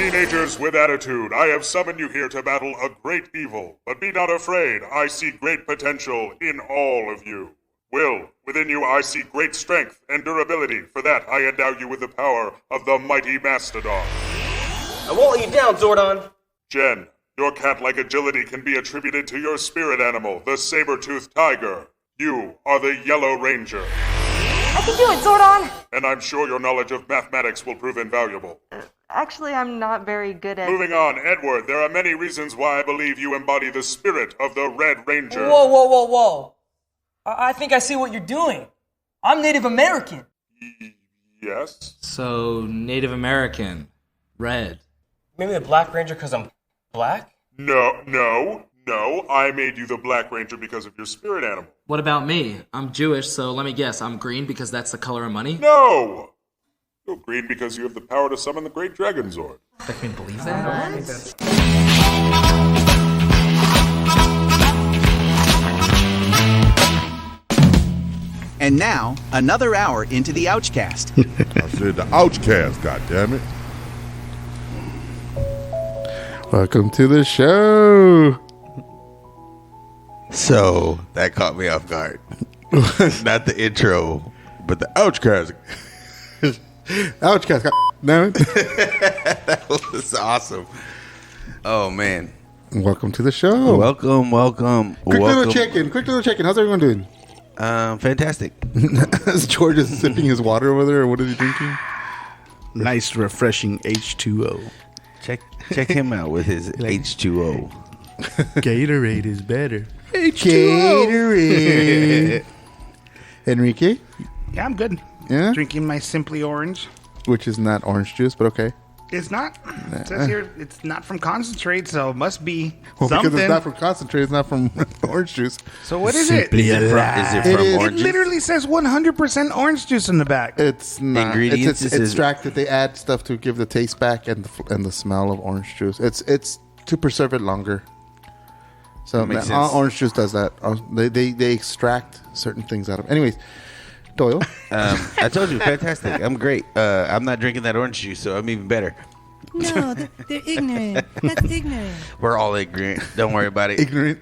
Teenagers with attitude, I have summoned you here to battle a great evil. But be not afraid, I see great potential in all of you. Will, within you I see great strength and durability. For that, I endow you with the power of the mighty Mastodon. I won't let you down, Zordon. Jen, your cat-like agility can be attributed to your spirit animal, the saber-toothed tiger. You are the Yellow Ranger. I can do it, Zordon! And I'm sure your knowledge of mathematics will prove invaluable. Actually, I'm not very good at... Moving on, Edward, there are many reasons why I believe you embody the spirit of the Red Ranger. Whoa. I think I see what you're doing. I'm Native American. Yes? So, Native American. Red. Maybe the Black Ranger because I'm black? No. I made you the Black Ranger because of your spirit animal. What about me? I'm Jewish, so let me guess. I'm green because that's the color of money? No! You're green because you have the power to summon the Great Dragon Zord. I can believe that? And now, another hour into the OUCHCAST. I said the OUCHCAST, goddammit. Welcome to the show. So, that caught me off guard. Not the intro, but the OUCHCAST. OUCHCAST, goddammit. That was awesome. Oh, man. Welcome to the show. Welcome. Quick little check-in. How's everyone doing? Fantastic. George is sipping his water over there, or what is he drinking? Nice, refreshing H2O. Check him out with his H2O. Gatorade is better. Gatorade. Enrique? Yeah, I'm good. Yeah? Drinking my Simply Orange. Which is not orange juice, but okay. It's not. It says here it's not from concentrate, so it must be Well, something. because it's not from concentrate, it's not from orange juice. So what is it? Is it from It orange? literally says 100% orange juice in the back. It's not. Ingredients, It's extract that they add stuff to give the taste back and the smell of orange juice. It's to preserve it longer. So Makes all sense. orange juice does that. They extract certain things out of it. Anyways, Doyle. I told you, fantastic. I'm great. I'm not drinking that orange juice, so I'm even better. No, they're ignorant. That's ignorant. We're all ignorant. Don't worry about it. Ignorant.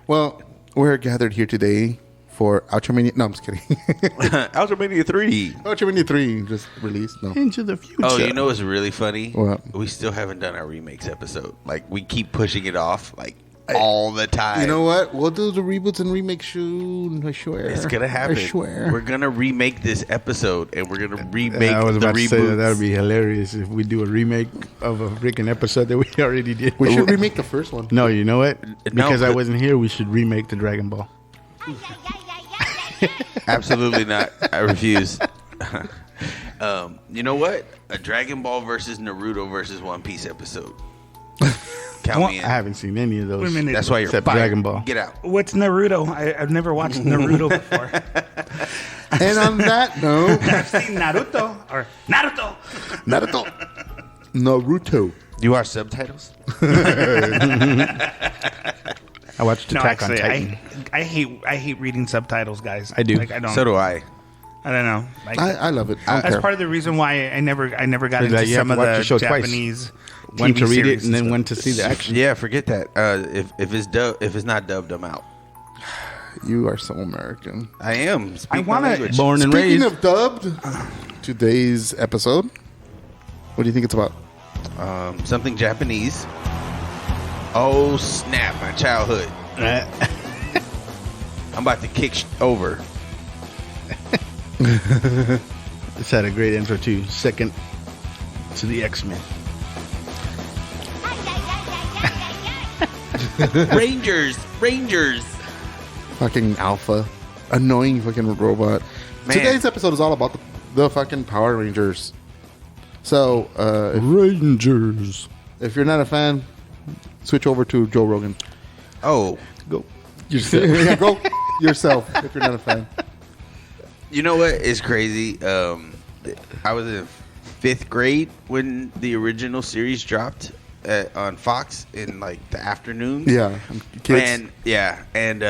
Well, we're gathered here today for Ultramania. No, I'm just kidding. Ultramania 3. Ultramania 3 just released. No. Into the future. Oh, you know what's really funny? What? We still haven't done our remakes episode. Like, we keep pushing it off, like, all the time. You know what? We'll do the reboots and remakes soon. I swear. It's going to happen. I swear. We're going to remake this episode, and we're going to remake I was the about to reboots. say that would be hilarious if we do a remake of a freaking episode that we already did. We should remake the first one. No, you know what? Because I but- wasn't here, we should remake the Dragon Ball. Absolutely not. I refuse. You know what? A Dragon Ball versus Naruto versus One Piece episode. Count me in. I haven't seen any of those. Wait a minute. That's why you're Except fired. Dragon Ball. Get out. What's Naruto? I've never watched Naruto before. And on that note, I've seen Naruto or Naruto. Naruto. You watch subtitles? I watched Attack on Titan. I hate reading subtitles, guys. I do. Like, I don't. So do I. I don't know. Like, I love it. I don't that's care. part of the reason why I never got It's into like you have some to of watch the the show twice. Japanese. When TV to read it series and then stuff. when to see the action. Yeah, forget that. If it's not dubbed, I'm out. You are so American. I am. Speak I my wanna- language. Born and Speaking raised. of dubbed, today's episode, what do you think it's about? Something Japanese. Oh snap! My childhood. I'm about to kick over. This had a great intro too. Second to the X-Men. Rangers. Fucking alpha. Annoying fucking robot. Man. Today's episode is all about the fucking Power Rangers. So, Rangers. if you're not a fan, switch over to Joe Rogan. Oh, Go. Yeah, go yourself if you're not a fan. you know what is crazy? I was in 5th grade when the original series dropped on Fox in like the afternoon. Yeah, kids. And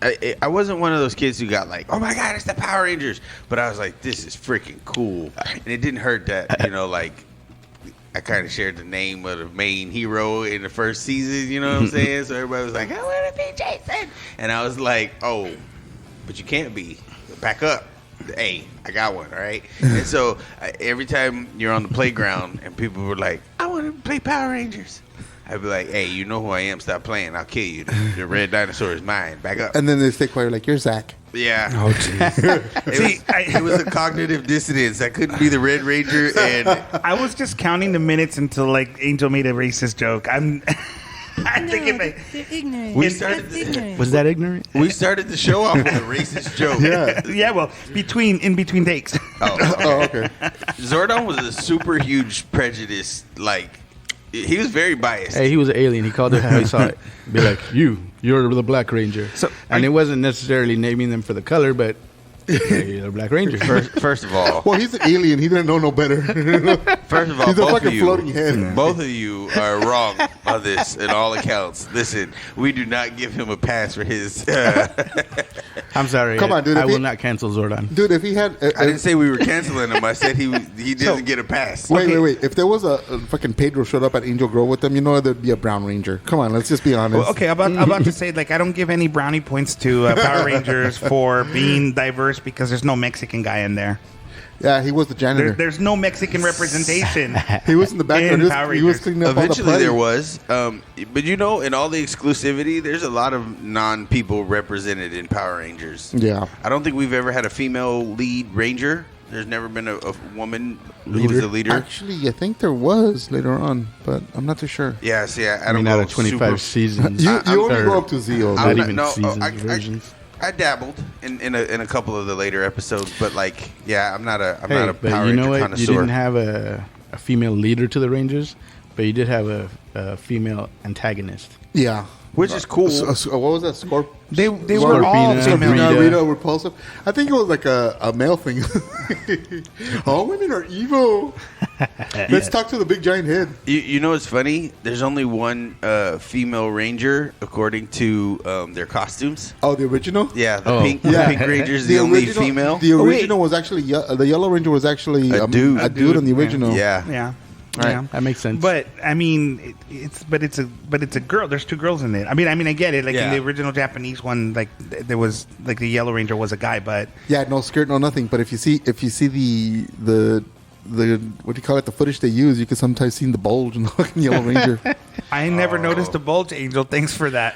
I wasn't one of those kids who got like, oh my god, it's the Power Rangers. But I was like, this is freaking cool. And it didn't hurt that, like I kind of shared the name of the main hero in the first season. You know what I'm saying? So everybody was like, I want to be Jason, and I was like, oh, but you can't be. Back up. Hey, I got one, all right? And so every time you're on the playground and people were like, I want to play Power Rangers, I'd be like, hey, you know who I am. Stop playing. I'll kill you. The red dinosaur is mine. Back up. And then they stay quiet like, you're Zach. Yeah. Oh, jeez. It was a cognitive dissonance. I couldn't be the Red Ranger. And I was just counting the minutes until, like, Angel made a racist joke. I'm thinking like... They're ignorant. That's ignorant. Was that ignorant? we started the show off with a racist joke. Yeah, well, in between takes. Oh, okay. Zordon was a super huge prejudice. Like, he was very biased. Hey, he was an alien. He called it how he saw it. Be like, you're the Black Ranger. And it wasn't necessarily naming them for the color, but hey, you're the Black Ranger. First of all, well, he's an alien. He didn't know no better. First of all, he's a both fucking of you, floating head. Both of you are wrong on this in all accounts. Listen, we do not give him a pass for his. I'm sorry. Come on, dude. I will not cancel Zordon. Dude, if he had... I didn't say we were canceling him. I said he doesn't get a pass. Wait. If there was a fucking Pedro showed up at Angel Grove with them, you know there'd be a Brown Ranger. Come on, let's just be honest. Well, okay, I'm about to say, like, I don't give any brownie points to Power Rangers for being diverse because there's no Mexican guy in there. Yeah, he was the janitor. There's no Mexican representation. He was in the background. He was cleaning up Eventually all the there was. But you know, in all the exclusivity, there's a lot of non-people represented in Power Rangers. Yeah. I don't think we've ever had a female lead ranger. There's never been a woman who was the leader. Actually, I think there was later on, but I'm not too sure. Yeah, see, I don't know. know. Out of 25 seasons. You only go up to Zeo. Not even seasons, versions. I dabbled in a couple of the later episodes, but like, yeah, I'm not a but Power you know Ranger what? connoisseur. You didn't have a female leader to the Rangers, but you did have a female antagonist. Yeah. Which is cool. What was that? They were all female. Rita, Repulsive. I think it was like a male thing. All women are evil. Let's talk to the big giant head. You know what's funny? There's only one female ranger according to their costumes. Oh, the original? Yeah, the pink ranger is the only female. The original was actually the Yellow Ranger was actually a dude. A dude on the original. Yeah. Right. Yeah. That makes sense. But I mean, it's a girl. There's two girls in it. I mean, I get it. Like in the original Japanese one, like there was like the Yellow Ranger was a guy, but yeah, no skirt, no nothing. But if you see the what do you call it? The footage they use, you can sometimes see the bulge in the fucking Yellow Ranger. I never noticed the bulge, Angel. Thanks for that.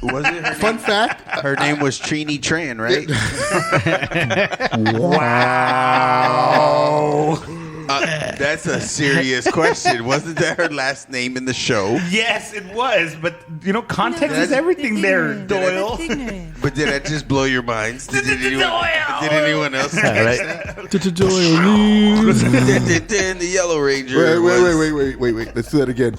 Was it? Fun fact: her name was Trini Tran, right? Wow. That's a serious question. Wasn't that her last name in the show? Yes, it was. But, you know, context is everything there, Doyle. But did that just blow your minds? Did anyone else? Right. Doyle. Then the Yellow Ranger. Wait. Let's do that again.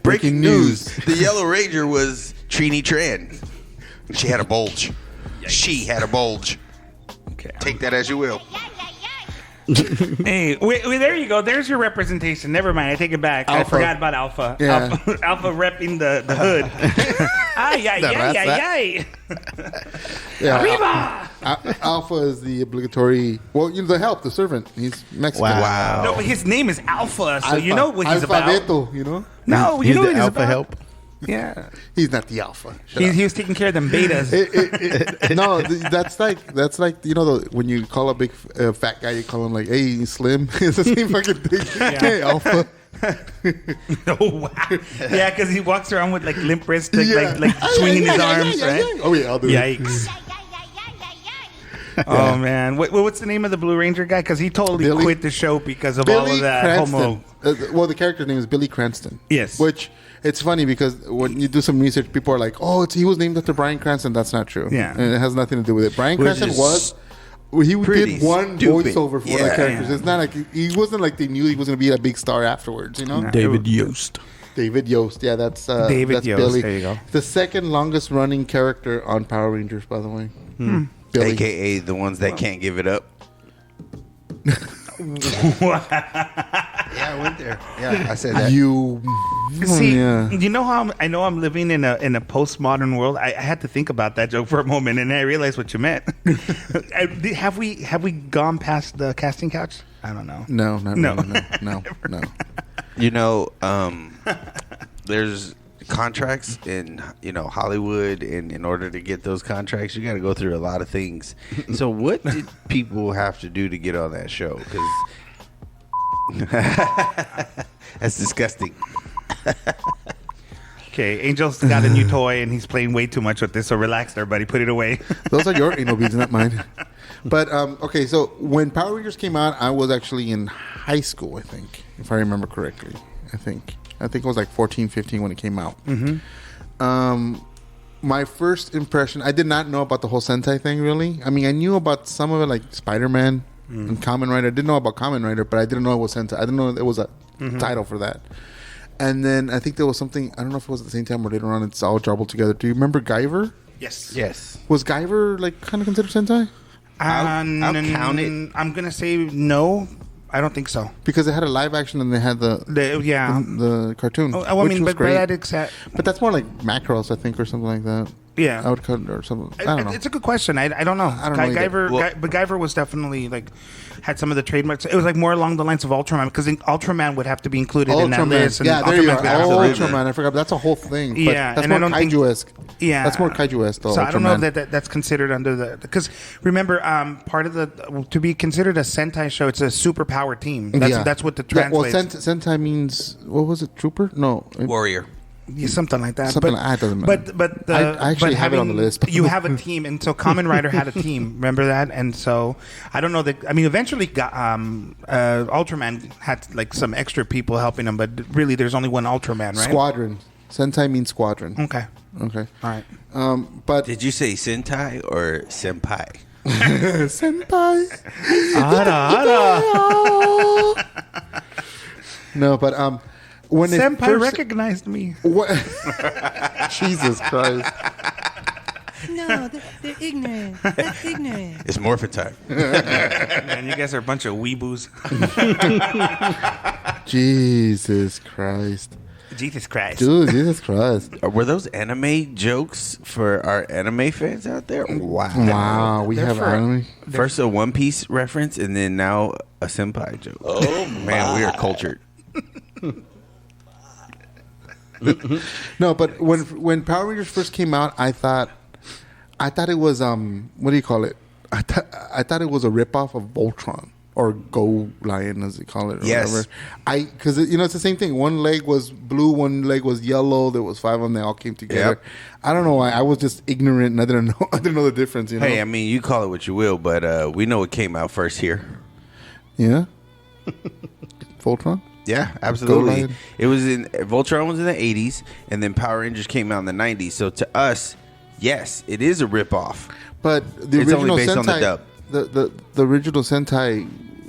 Breaking news. The Yellow Ranger was Trini Tran. She had a bulge. She had a bulge. Okay. Take that as you will. Hey, wait, there you go. There's your representation. Never mind. I take it back. Alpha. I forgot about Alpha. Yeah. Alpha repping the hood. Ay. Yeah. Arriba! Alpha is the obligatory. Well, you know, the help, the servant. He's Mexican. Wow. No, but his name is Alpha, so you know what he's about. Alfabeto, you know? No, he's you know the what he's alpha about. help. Yeah. He's not the alpha. He was taking care of them betas. No, that's like you know when you call a big fat guy, you call him like, hey, he's slim. It's the same fucking thing. Hey, alpha. Oh wow! Yeah, because he walks around with like limp wrists, like swinging his arms, right? Oh yeah, I'll do Yikes! Oh man, what's the name of the Blue Ranger guy? Because he totally quit the show because of all of that Cranston. Well, the character name is Billy Cranston. Yes. Which it's funny because when you do some research, people are like, "Oh, he was named after Bryan Cranston." That's not true. Yeah, and it has nothing to do with it. Bryan Cranston was. He did one voiceover for the characters. It's not like he wasn't like they knew he was going to be a big star afterwards. You know, David Yost. David Yost. Yeah, that's David Yost. Billy. There you go. The second longest running character on Power Rangers, by the way. Billy. AKA the ones that can't give it up. I went there. Yeah, I said that. See, you know how I know I'm living in a postmodern world. I had to think about that joke for a moment, and I realized what you meant. Have we gone past the casting couch? I don't know. No, no. You know, there's contracts in Hollywood, and in order to get those contracts, you got to go through a lot of things. So, what did people have to do to get on that show? Because that's disgusting. Okay, Angel's got a new toy, and he's playing way too much with this. So relax, there, buddy. Put it away. Those are your anal beads, not mine. But okay, so when Power Rangers came out, I was actually in high school, I think, if I remember correctly. I think it was like 14, 15 when it came out. Mm-hmm. My first impression, I did not know about the whole Sentai thing, really. I mean, I knew about some of it, like Spider-Man and Kamen Rider. I didn't know about Kamen Rider, but I didn't know it was Sentai. I didn't know there was a title for that. And then I think there was something, I don't know if it was at the same time or later on, it's all jumbled together. Do you remember Guyver? Yes. Was Guyver like kind of considered Sentai? I'll count it. I'm gonna say no. I don't think so. Because they had a live action and they had the cartoon. Oh, I mean, but great. But that's more like Macross, I think, or something like that. Yeah, I would cut or something. I don't know. It's a good question. I don't know. I don't know Guyver, but Guyver was definitely like had some of the trademarks. It was like more along the lines of Ultraman, because Ultraman would have to be included in that list. And yeah, there you are. Ultraman. Ultraman. I forgot. That's a whole thing. Yeah, that's more kaiju-esque. Yeah, that's more kaiju-esque. So I don't know if that's considered under the, because remember, part of the to be considered a Sentai show, it's a superpower team. That's what the translates. Well, Sentai means, what was it? Trooper? No, warrior. Yeah, something like that. Something doesn't matter. But I actually have it on the list. You have a team, and so Kamen Rider had a team. Remember that? And so I don't know that. I mean, eventually, Ultraman had like some extra people helping him, but really, there's only one Ultraman, right? Squadron. Sentai means squadron. Okay. All right. But did you say Sentai or Senpai? Senpai. No, but when Senpai recognized me. What? Jesus Christ. No, they're ignorant. That's ignorant. It's Morphin time. Man, you guys are a bunch of weeboos. Jesus Christ. Jesus Christ. Dude, Jesus Christ. Were those anime jokes for our anime fans out there? Wow. We have anime. First a One Piece reference, and then now a Senpai joke. Oh, man, we are cultured. No, but when Power Rangers first came out, I thought it was what do you call it? I thought it was a ripoff of Voltron or Go Lion, as they call it. Or whatever. Because it's the same thing. One leg was blue, one leg was yellow. There was 5 of them. They all came together. Yep. I don't know why. I was just ignorant and I didn't know the difference. Hey, I mean, you call it what you will, but we know what came out first here. Yeah. Voltron. Yeah, absolutely. It was Voltron was in the 80s, and then Power Rangers came out in the 90s. So to us, yes, it is a ripoff. But it's only based on the dub. The original Sentai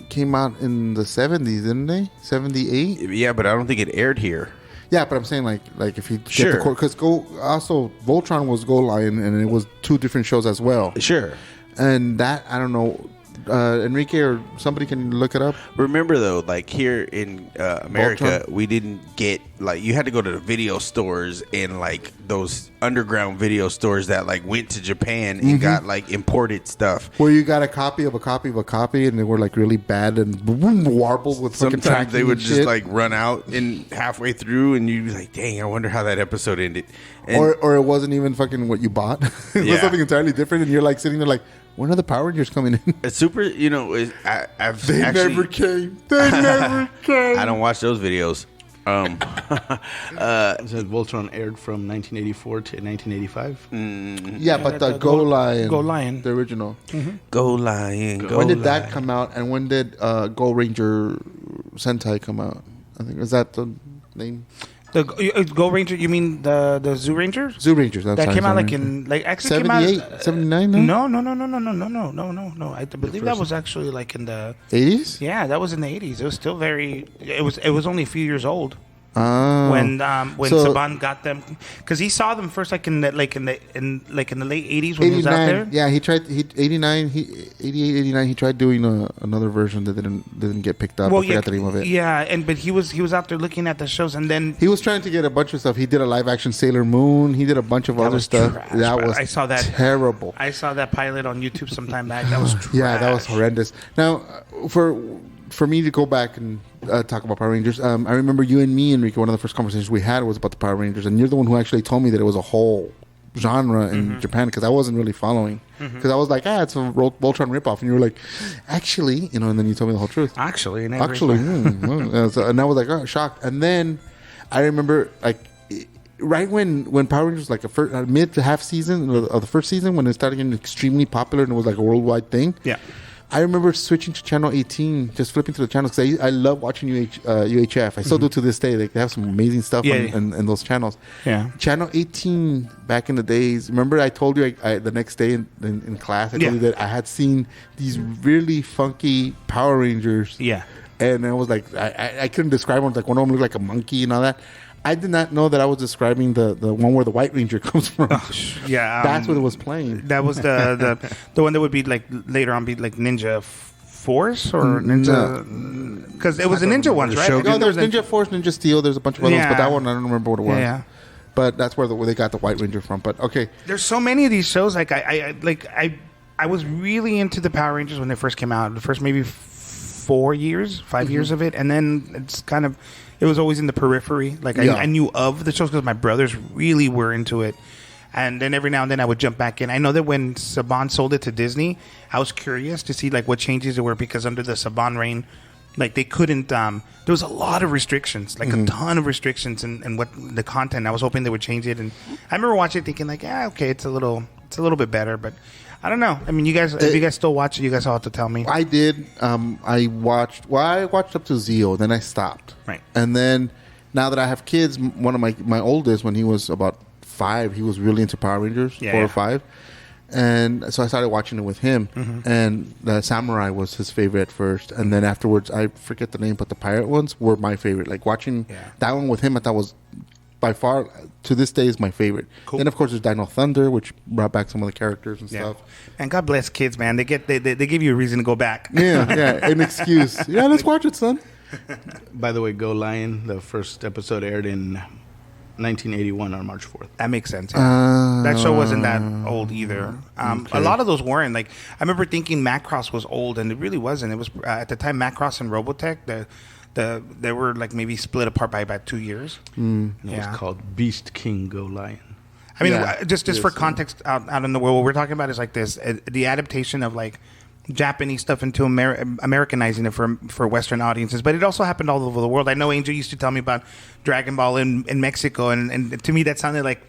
came out in the 70s, didn't they? 78? Yeah, but I don't think it aired here. Yeah, but I'm saying like if you get the core, because also Voltron was Go Lion, and it was 2 different shows as well. Sure. And that, I don't know. Enrique or somebody can look it up. Remember though, like here in America, we didn't get, like, you had to go to the video stores and like those underground video stores that like went to Japan and got like imported stuff. Where you got a copy of a copy of a copy, and they were like really bad and warbled with fucking tracking. Sometimes they would just like run out and halfway through, and you'd be like, "Dang, I wonder how that episode ended." And or it wasn't even fucking what you bought. It was something entirely different, and you're like sitting there like, when are the Power Rangers coming in? It's super, They never came. They never came. I don't watch those videos. It says Voltron aired from 1984 to 1985. Yeah, but the Go Lion, the original. Go Lion. When did that come out? And when did Go Ranger Sentai come out? I think, is that the name? The Go Ranger, you mean the Zoo Ranger? Zoo Rangers. That came out actually 78, 79, no. No. I believe that was actually like in the 80s? Yeah, that was in the 80s. It was still it was only a few years old. when So- Saban got them, because he saw them first in the late 80s when he was out 89. there. Yeah, he tried. 89. 88, 89. He tried doing another version that didn't get picked up. I forgot the name of it. Yeah, but he was out there looking at the shows, and then He was trying to get a bunch of stuff. He did a live action Sailor Moon. He did a bunch of other was stuff. trash, that bro. was I saw that terrible. I saw that pilot on YouTube sometime back. That was trash. Yeah, that was horrendous. Now, for me to go back and talk about Power Rangers, I remember you and me, Enrique, one of the first conversations we had was about the Power Rangers, and you're the one who actually told me that it was a whole genre in Japan, because I wasn't really following. Because I was like, it's a Voltron ripoff, and you were like, actually, and then you told me the whole truth. Actually, and I was like, oh, shocked. And then I remember, like, right when Power Rangers was like mid to half season of the first season, when it started getting extremely popular and it was like a worldwide thing. Yeah. I remember switching to channel 18, just flipping through the channels, because I love watching UHF. I still do to this day. They have some amazing stuff in those channels. Yeah. Channel 18 back in the days. Remember, I told you the next day in class, I told you that I had seen these really funky Power Rangers. Yeah. And I was like, I couldn't describe them. Like, one of them looked like a monkey and all that. I did not know that I was describing the one where the White Ranger comes from. Yeah, that's what it was playing. That was the one that would be like later on be like Ninja Force or Ninja, because it was the Ninja ones, right? No, there's Ninja Force, Ninja Steel. There's a bunch of others, but that one I don't remember what it was. Yeah. But that's where they got the White Ranger from. But okay, there's so many of these shows. Like I was really into the Power Rangers when they first came out. The first maybe 5 years of it, and then it's kind of. It was always in the periphery. Like I knew of the shows because my brothers really were into it. And then every now and then I would jump back in. I know that when Saban sold it to Disney, I was curious to see like what changes there were, because under the Saban reign, like they couldn't. There was a lot of restrictions, like a ton of restrictions, and what the content. I was hoping they would change it, and I remember watching it thinking like, okay, it's a little bit better, but. I don't know. I mean, you guys, if you guys still watch it, you guys all have to tell me. I did. I watched up to Zeo, then I stopped. Right. And then now that I have kids, one of my oldest, when he was about 5, he was really into Power Rangers, 4 or 5. And so I started watching it with him. And the Samurai was his favorite at first. And then afterwards, I forget the name, but the pirate ones were my favorite. Like watching that one with him, I thought was by far, to this day, is my favorite. Cool. Then, of course, there's Dino Thunder, which brought back some of the characters and stuff. And God bless kids, man. They give you a reason to go back. Yeah, an excuse. Yeah, let's watch it, son. By the way, Go Lion, the first episode aired in 1981 on March 4th. That makes sense. That show wasn't that old either. A lot of those weren't. Like, I remember thinking Macross was old, and it really wasn't. It was at the time Macross and Robotech. They were like maybe split apart by about 2 years. It was called Beast King Go Lion. I mean, just for context out in the world, what we're talking about is like this: the adaptation of like Japanese stuff into Americanizing it for Western audiences. But it also happened all over the world. I know Angel used to tell me about Dragon Ball in Mexico, and to me that sounded like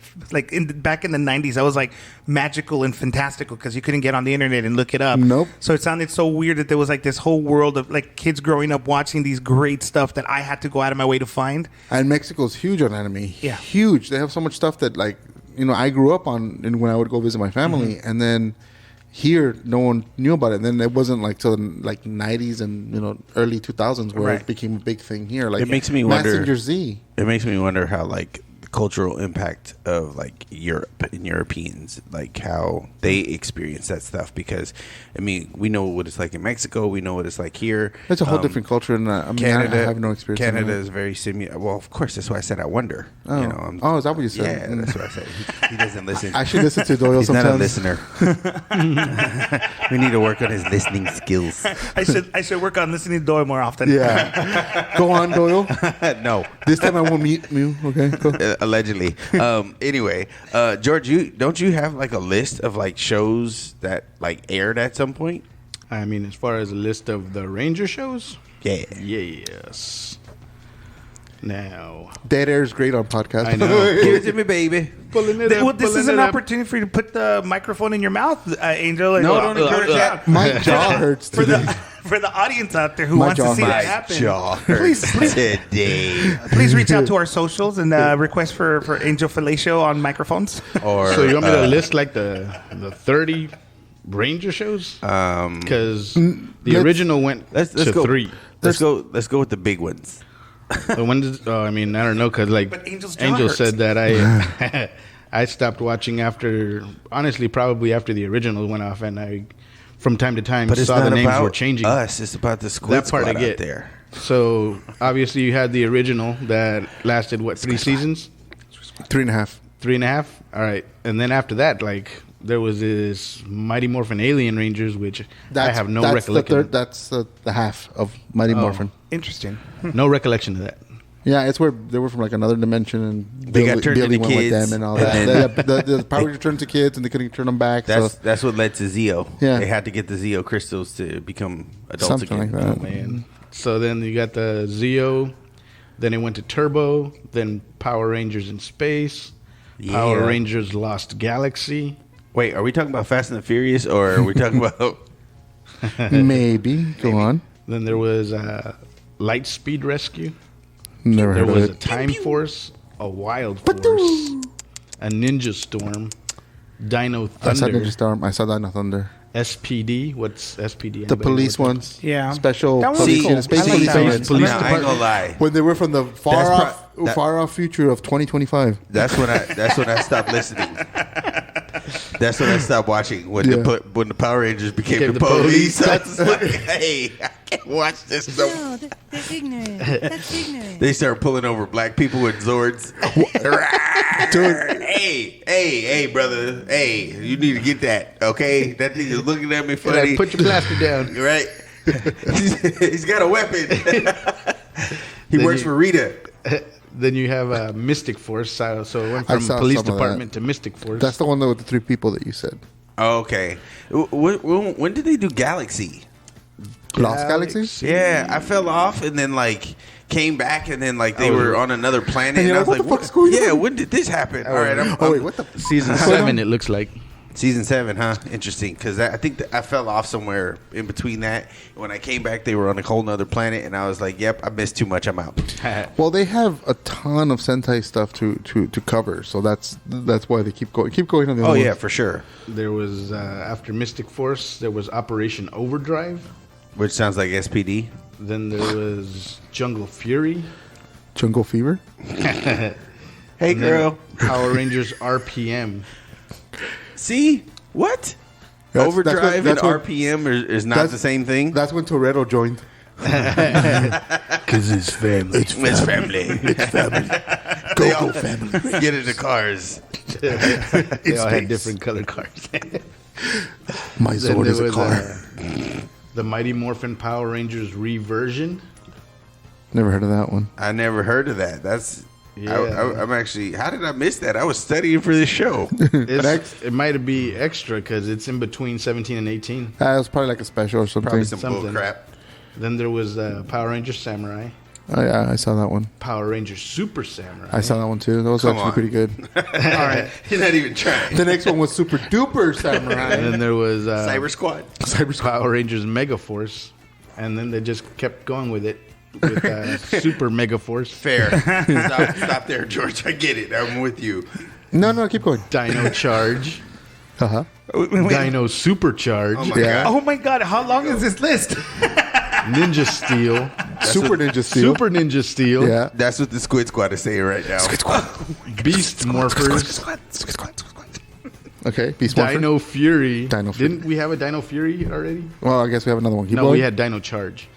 back in the 90s, that was like magical and fantastical because you couldn't get on the internet and look it up. Nope. So it sounded so weird that there was like this whole world of like kids growing up watching these great stuff that I had to go out of my way to find. And Mexico's huge on anime. Yeah. Huge. They have so much stuff that, like, I grew up on and when I would go visit my family, and then here no one knew about it. And then it wasn't like till the 90s and early 2000s where it became a big thing here. Like, it makes me wonder. Mazinger Z. It makes me wonder how like the cultural impact of like Europe and Europeans, like how they experience that stuff. Because I mean, we know what it's like in Mexico. We know what it's like here. It's a whole different culture. And I have no experience. Canada is very similar. Well, of course, that's why I said I wonder. Oh, is that what you said? Yeah, that's what I said. He doesn't listen. I should listen to Doyle He's sometimes. not a listener. We need to work on his listening skills. I should work on listening to Doyle more often. Yeah. Go on, Doyle. No. This time I won't mute you. Okay. Go. Allegedly. Anyway, George, don't you have like a list of like shows that like aired at some point? I mean, as far as a list of the Ranger shows? Yeah. Yes. Now, Dead air is great on podcast. I know. Give it to me, baby. This is an opportunity for you to put the microphone in your mouth, Angel. No, don't encourage that. My jaw hurts today. For the audience out there who wants to see that happen, today. Please reach out to our socials and request for Angel Fellatio on microphones. So you want me to list like the 30 Ranger shows? Because the original went to go. 3. Let's go with the big ones. But when did? Oh, I mean, I don't know, because like But Angel's Angel jars. said that I stopped watching after, honestly, probably after the original went off, and I, from time to time, But it's saw not the names about were changing. us. It's about the Squid That part Squad I get. out there. So obviously, you had the original that lasted what, 3 seasons? 3.5. 3.5. All right, and then after that, like there was this Mighty Morphin Alien Rangers, which I have no recollection. That's the half of Mighty Morphin. Interesting. No recollection of that. Yeah, it's where they were from like another dimension, and They got turned Billy into went with kids, them and all and that. The Power Rangers turned to kids, and they couldn't turn them back. That's what led to Zeo. Yeah. They had to get the Zeo crystals to become adults Something again. like that. Oh man. So then you got the Zeo, then it went to Turbo, then Power Rangers in Space, Power Yeah. Rangers Lost Galaxy. Wait, are we talking about Fast and the Furious, or are we talking about? Maybe. Go on. Then there was Lightspeed Rescue. Never There heard was of a it. Time Force, a Wild Force, a Ninja Storm, Dino I saw Thunder, Ninja Storm. I saw Dino Thunder. SPD. What's SPD? The Anybody police know what ones. Yeah. Special That one's police cool. units. I like Basically, that one. Police I ain't gonna lie. when they were from the far off future of 2025. That's when I stopped listening. That's when I stopped watching when when the Power Rangers became the police. I was like, hey, I can't watch this no. No, they're ignorant. That's ignorant. They start pulling over black people with Zords. Dude. Hey, brother. Hey, you need to get that, okay? That thing is looking at me funny. Like, put your blaster down. Right? He's got a weapon. He Then works you- for Rita. Then you have Mystic Force. So it went I from saw police some of department that. to Mystic Force. That's the one with the 3 people that you said. Okay. When did they do Galaxy? Lost Galaxy? Yeah, I fell off and then like came back and then like they were on another planet And and you're I was like, like, what the fuck's going yeah, on? when did this happen? All right, Oh, wait, what the? Season 7, it looks like. Season 7, huh? Interesting, because I think that I fell off somewhere in between that. When I came back, they were on a whole nother planet, and I was like, "Yep, I missed too much. I'm out." Well, they have a ton of Sentai stuff to cover, so that's why they keep going. Keep going on the Oh other yeah, ones. for sure. There was, after Mystic Force, there was Operation Overdrive. Which sounds like SPD. Then there was Jungle Fury. Jungle Fever. Hey, And then girl. Power Rangers RPM. See what? That's Overdrive what- and RPM is not the same thing. That's when Toretto joined. Because it's family. It's family. Go family. Get into cars. They all had different color cars. My Then Zord there is a was, car. the Mighty Morphin Power Rangers Reversion. Never heard of that one. I never heard of that. That's. Yeah. I'm actually. How did I miss that? I was studying for this show. It might be extra because it's in between 17 and 18. It was probably like a special or something. Probably some bull Something. crap. Then there was Power Rangers Samurai. Oh yeah, I saw that one. Power Rangers Super Samurai. I saw that one too. That was Come actually on. pretty good. All right, you're not even trying. The next one was Super Duper And Samurai. then there was Cyber Squad. Power Rangers Mega Force. And then they just kept going with it with Super Mega Force. Fair. Stop there, George. I get it. I'm with you. No, keep going. Dino Charge. Uh huh. Dino Supercharge. Oh my Yeah. god. Oh my god, how long is this list? Ninja Steel. Super Ninja Steel. Super Ninja Steel. Yeah. That's what the Squid Squad is saying right now. Beast Morphers. Okay. Beast Morphin. Dino Fury. Dino Fury. Didn't we have a Dino Fury already? Well, I guess we have another one. Keep No, going. we had Dino Charge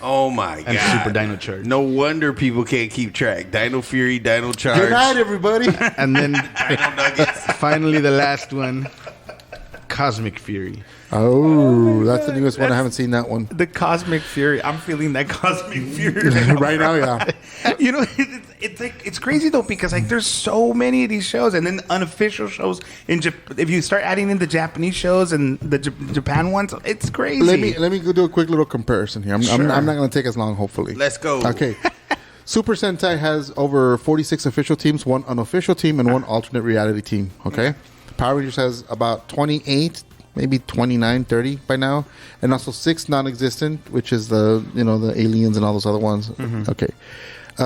Oh my god. and Super Dino Charge. No wonder people can't keep track. Dino Fury, Dino Charge, Good night, everybody. And then Dino Nuggets. finally the last one, Cosmic Fury. Oh, that's the newest one. I haven't seen that one. The Cosmic Fury. I'm feeling that Cosmic Fury Right now, yeah. You know, it's like it's crazy though because like there's so many of these shows and then unofficial shows in if you start adding in the Japanese shows and the Japan ones, it's crazy. Let me go do a quick little comparison here. I'm not going to take as long, hopefully. Let's go. Okay. Super Sentai has over 46 official teams, 1 unofficial team, and 1 alternate reality team. Okay. Power Rangers has about 28, maybe 29, 30 by now, and also 6 non-existent, which is the aliens and all those other ones. Okay.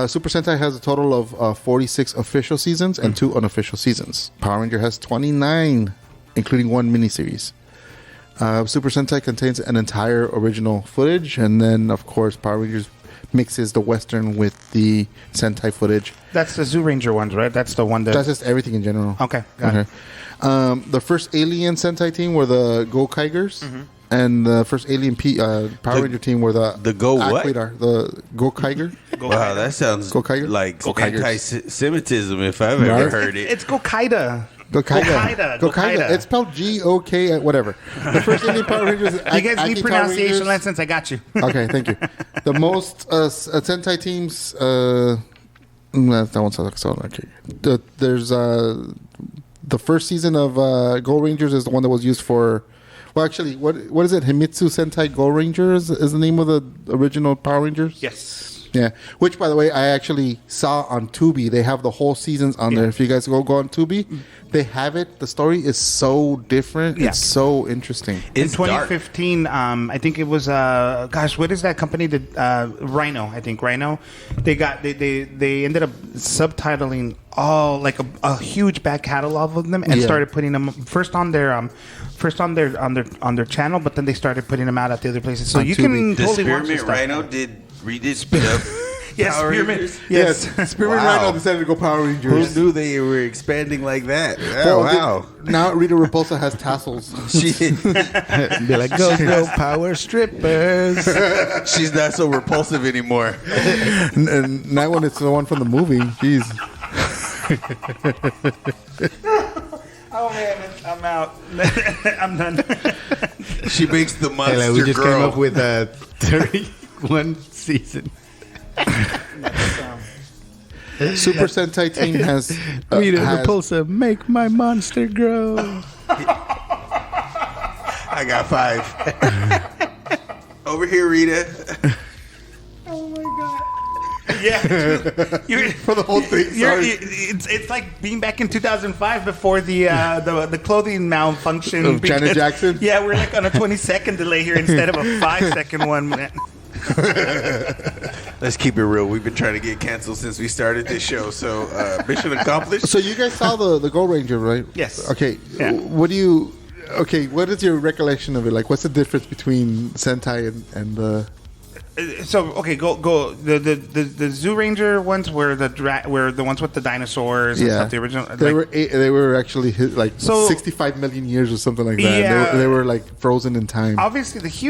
Super Sentai has a total of 46 official seasons and 2 unofficial seasons. Power Ranger has 29, including 1 miniseries. Super Sentai contains an entire original footage, and then, of course, Power Rangers mixes the Western with the Sentai footage. That's the Zoo Ranger ones, right? That's the one that... That's just everything in general. Okay, got it. The first Alien Sentai team were the Gokaigers. And the first Alien Power Ranger team were the Go what? The Gokaiger. Wow, that sounds like anti-Semitism if I've ever heard it. It's Gokaida. Gokaida. It's spelled G-O-K, whatever. The first Alien Power Rangers. You guys need pronunciation lessons? I got you. Okay, thank you. The most Sentai teams. That one sounds okay. There's the first season of Go Rangers is the one that was used for. Well, actually, what is it? Himitsu Sentai Go Rangers is the name of the original Power Rangers? Yes. Yeah. Which, by the way, I actually saw on Tubi. They have the whole seasons on there. If you guys go on Tubi, they have it. The story is so different. Yeah. It's so interesting. In 2015, I think it was what is that company that Rhino? I think Rhino. They ended up subtitling all like a huge back catalog of them and started putting them first on their channel, but then they started putting them out at the other places. So you can totally watch this stuff. Rhino redid Speed Up. Yes, Spearmint. Yes, Spearmint Rhino decided to go Power Rangers. Who knew they were expanding like that? Oh, wow. Now Rita Repulsa has tassels. They're like, go power strippers. She's not so repulsive anymore. And that one is the one from the movie. Jeez. Oh man, I'm out. I'm done. She makes the monster we just girl. came up with 31 season. Super Sentai team has Rita Repulsa, make my monster grow. I got 5. Over here, Rita. Oh my god. Yeah, for the whole thing. It's like being back in 2005 before the clothing malfunction of Janet Jackson. Yeah, we're like on a 20-second delay here instead of a 5-second one. Let's keep it real. We've been trying to get canceled since we started this show. So mission accomplished. So you guys saw the Go Ranger, right? Yes. Okay. Yeah. What is your recollection of it? Like, what's the difference between Sentai and the? So okay, go. The Zoo Ranger ones were the ones with the dinosaurs. And stuff, the original. They were actually 65 million years or something like that. Yeah. They were like frozen in time. Obviously, if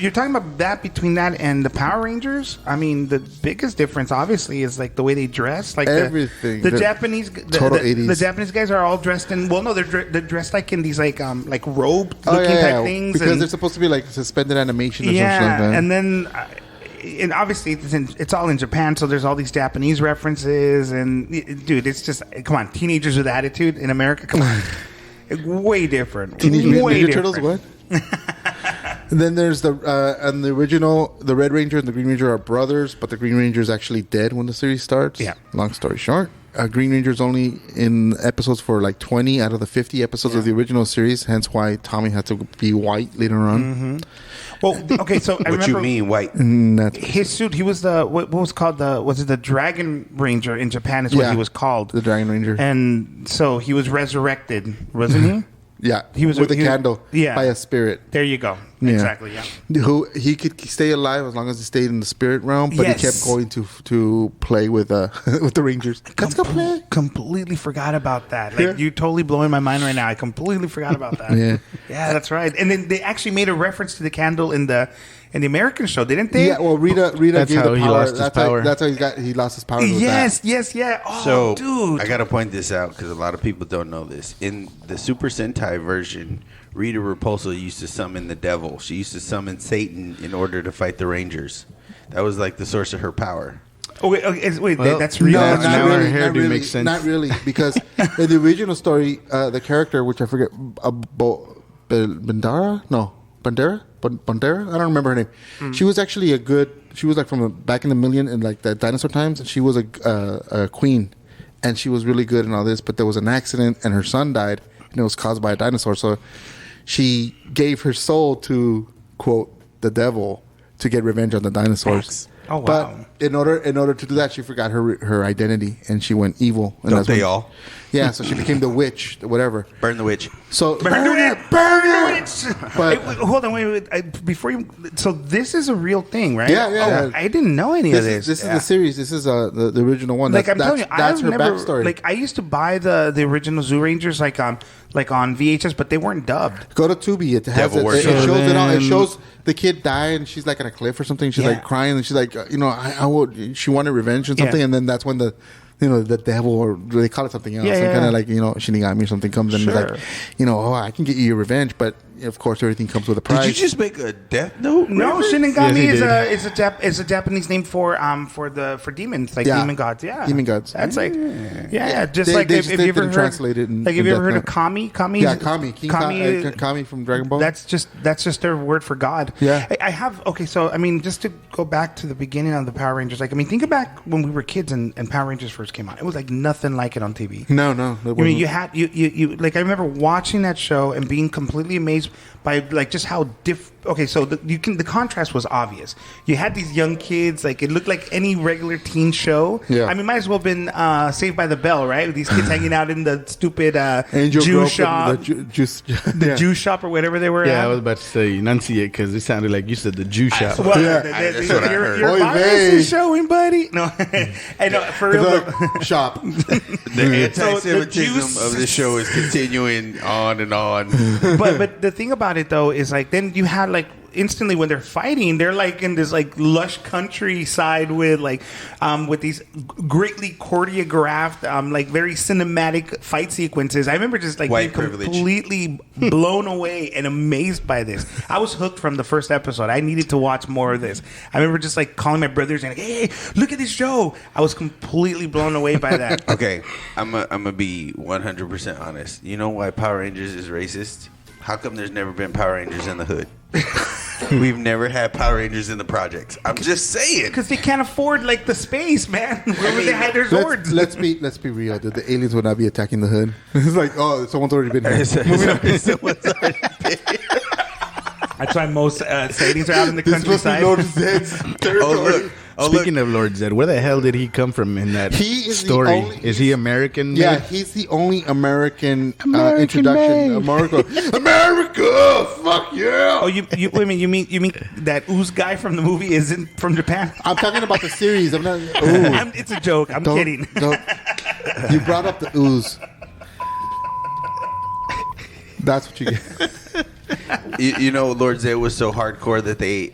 you're talking about that between that and the Power Rangers, I mean the biggest difference obviously is like the way they dress. Like everything. The Japanese total 80s. The Japanese guys are all dressed in. Well, no, they're dressed like in these like robe looking type things because they're supposed to be like suspended animation or something like that. And then. And obviously, it's all in Japan, so there's all these Japanese references. And, dude, it's just, come on, teenagers with attitude in America, come on. Way different. Teenage Ninja Turtles, what? And then there's the original, the Red Ranger and the Green Ranger are brothers, but the Green Ranger is actually dead when the series starts. Yeah. Long story short. Green Ranger's only in episodes for like 20 out of the 50 episodes of the original series, hence why Tommy had to be white later on. Mm-hmm. Well, okay, so I remember... What you mean, white? His suit, he was what was called was it the Dragon Ranger in Japan is what he was called. The Dragon Ranger. And so he was resurrected, wasn't he? Yeah, he was with a candle by a spirit. There you go. Yeah. Exactly. Yeah. He could stay alive as long as he stayed in the spirit realm, but he kept going to play with the Rangers. Let's go play. Completely forgot about that. Like you're totally blowing my mind right now. I completely forgot about that. Yeah, that's right. And then they actually made a reference to the candle in the American show, didn't they? Yeah. Well, Rita that's gave how the he power. lost his power. That's how he lost his power. Yes. Oh, so, dude. I got to point this out because a lot of people don't know this. In the Super Sentai version, Rita Repulsa used to summon the devil. She used to summon Satan in order to fight the Rangers. That was like the source of her power. Oh, wait, that's real. No, not really. Not really. Makes sense. Not really, because in the original story, the character, which I forget, Bandera? I don't remember her name. She was actually she was like from back in the million in like the dinosaur times, and she was a queen, and she was really good and all this, but there was an accident and her son died, and it was caused by a dinosaur, so she gave her soul to, quote, the devil to get revenge on the dinosaurs. Oh wow! But in order to do that, she forgot her identity and she went evil. And Don't they all? Yeah, so she became the witch, whatever. Burn the witch. So Burn it! But Hey, wait, hold on, wait. Before you, so this is a real thing, right? Yeah. I didn't know any of this. This is the series. This is the original one. Like I'm telling you, that's her backstory. Like I used to buy the original Zoo Rangers like on VHS, but they weren't dubbed. Go to Tubi. It has Devil it Worship. shows it all. It shows the kid die and she's like on a cliff or something. She's like crying and she's like, she wanted revenge and something, and then that's when the devil, or they call it something else, kind of like Shinigami or something comes in and is like, I can get you your revenge, but of course everything comes with a price. Did you just make a Death Note? No, reference? Shinigami is a Japanese name for demons, like demon gods. Yeah, demon gods. That's like just They like just if you ever didn't translate it. Like have you ever heard of Kami? Kami. Yeah, Kami. Kami from Dragon Ball. That's just their word for God. Yeah. I have So I mean, just to go back to the beginning of the Power Rangers, like I mean, think back when we were kids and Power Rangers first came out. It was like nothing like it on TV. No. I mean, you had you like I remember watching that show and being completely amazed by like just how Okay, so the contrast was obvious. You had these young kids, like it looked like any regular teen show. Yeah. I mean, might as well have been Saved by the Bell, right? With these kids hanging out in the stupid Angel Jew Grove, shop, the Jew shop or whatever they were. Yeah, at. I was about to say enunciate because it sounded like you said the Jew shop. Well, that's what I heard. Your virus is showing, buddy. No, I know for real. The shop. The anti-Semitism Jews- of the show is continuing on and on. But the thing about it though is like then you had like instantly when they're fighting, they're like in this like lush countryside with like with these greatly choreographed like very cinematic fight sequences. I remember just like being completely blown away and amazed by this. I was hooked from the first episode. I needed to watch more of this. I remember just like calling my brothers and like, hey, look at this show. I was completely blown away by that. Okay, I'm gonna be 100% honest. You know why Power Rangers is racist? How come there's never been Power Rangers in the hood? We've never had Power Rangers in the projects. I'm just saying. Because they can't afford like the space, man. Where would they hide their swords? Let's be real. The aliens would not be attacking the hood. It's like, someone's already been here. Someone's already been here. That's why most sightings are out in the countryside. Speaking of Lord Zed, where the hell did he come from in that story? Is he American? Yeah, he's the only American introduction. America, fuck yeah! Oh, you mean that O.U.C.H guy from the movie isn't from Japan? I'm talking about the series. I'm not. It's a joke. I'm kidding. You brought up the O.U.C.H. That's what you get. You know, Lord Zed was so hardcore that they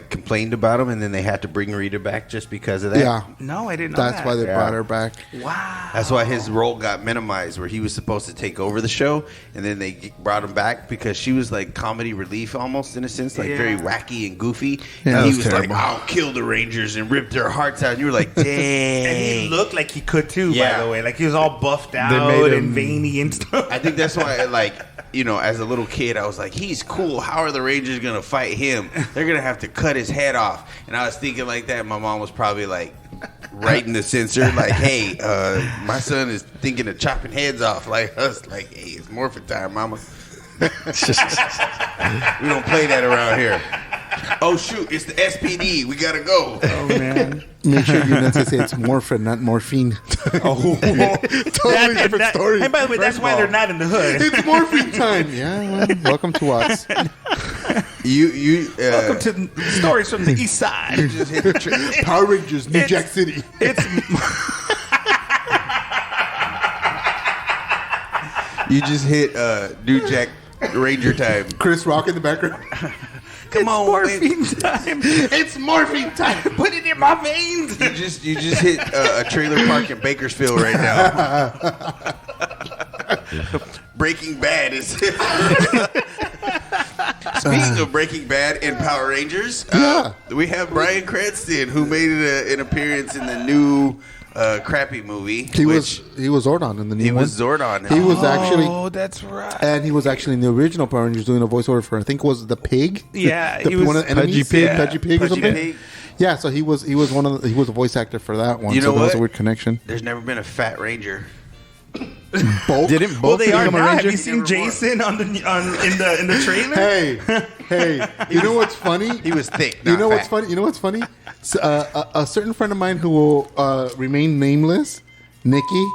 complained about him, and then they had to bring Rita back just because of that. Yeah. No, I didn't know That's why they brought her back. Wow. That's why his role got minimized, where he was supposed to take over the show, and then they brought him back because she was like comedy relief almost in a sense, like very wacky and goofy. Yeah, and he was terrible. like, "I'll kill the Rangers and rip their hearts out." And you were like, "Dang!" And he looked like he could too. By the way, like he was all buffed out and veiny and stuff. I think that's why, as a little kid, I was like, he's cool. How are the Rangers going to fight him? They're going to have to cut his head off. And I was thinking like that. My mom was probably like writing the censor, like, hey, my son is thinking of chopping heads off. Like us, like, hey, it's Morphin time, mama. We don't play that around here. Oh, shoot, it's the SPD. We got to go. Oh, man. Make sure you know to say it's Morphin, not Morphine. Totally different story. And by the way, that's why they're not in the hood. It's Morphine time. Yeah, well, welcome to us. Welcome to Stories from the East Side. You just hit the Power Rangers, New Jack City. You just hit New Jack Ranger time. Chris Rock in the background. Come on, morphine time. It's morphine time. Put it in my veins. You just hit a trailer park in Bakersfield right now. Breaking Bad is. Speaking of Breaking Bad and Power Rangers, we have Bryan Cranston, who made an appearance in the new crappy movie. He was Zordon in the new one. He was Zordon. He was actually. Oh, that's right. And he was actually in the original Power Rangers doing a voiceover for, I think, was the pig. Yeah, he was one of the enemies, Pudgy Pig or something. Pig. Yeah, so he was a voice actor for that one. You know so what? that was a weird connection. There's never been a fat ranger. Both? Didn't both Well, they are become a now. Have ranger? you seen Jason in the trailer? Hey, you know what's funny? He was thick. You not know fat. what's funny? You know what's funny? A certain friend of mine who will remain nameless, Nikki,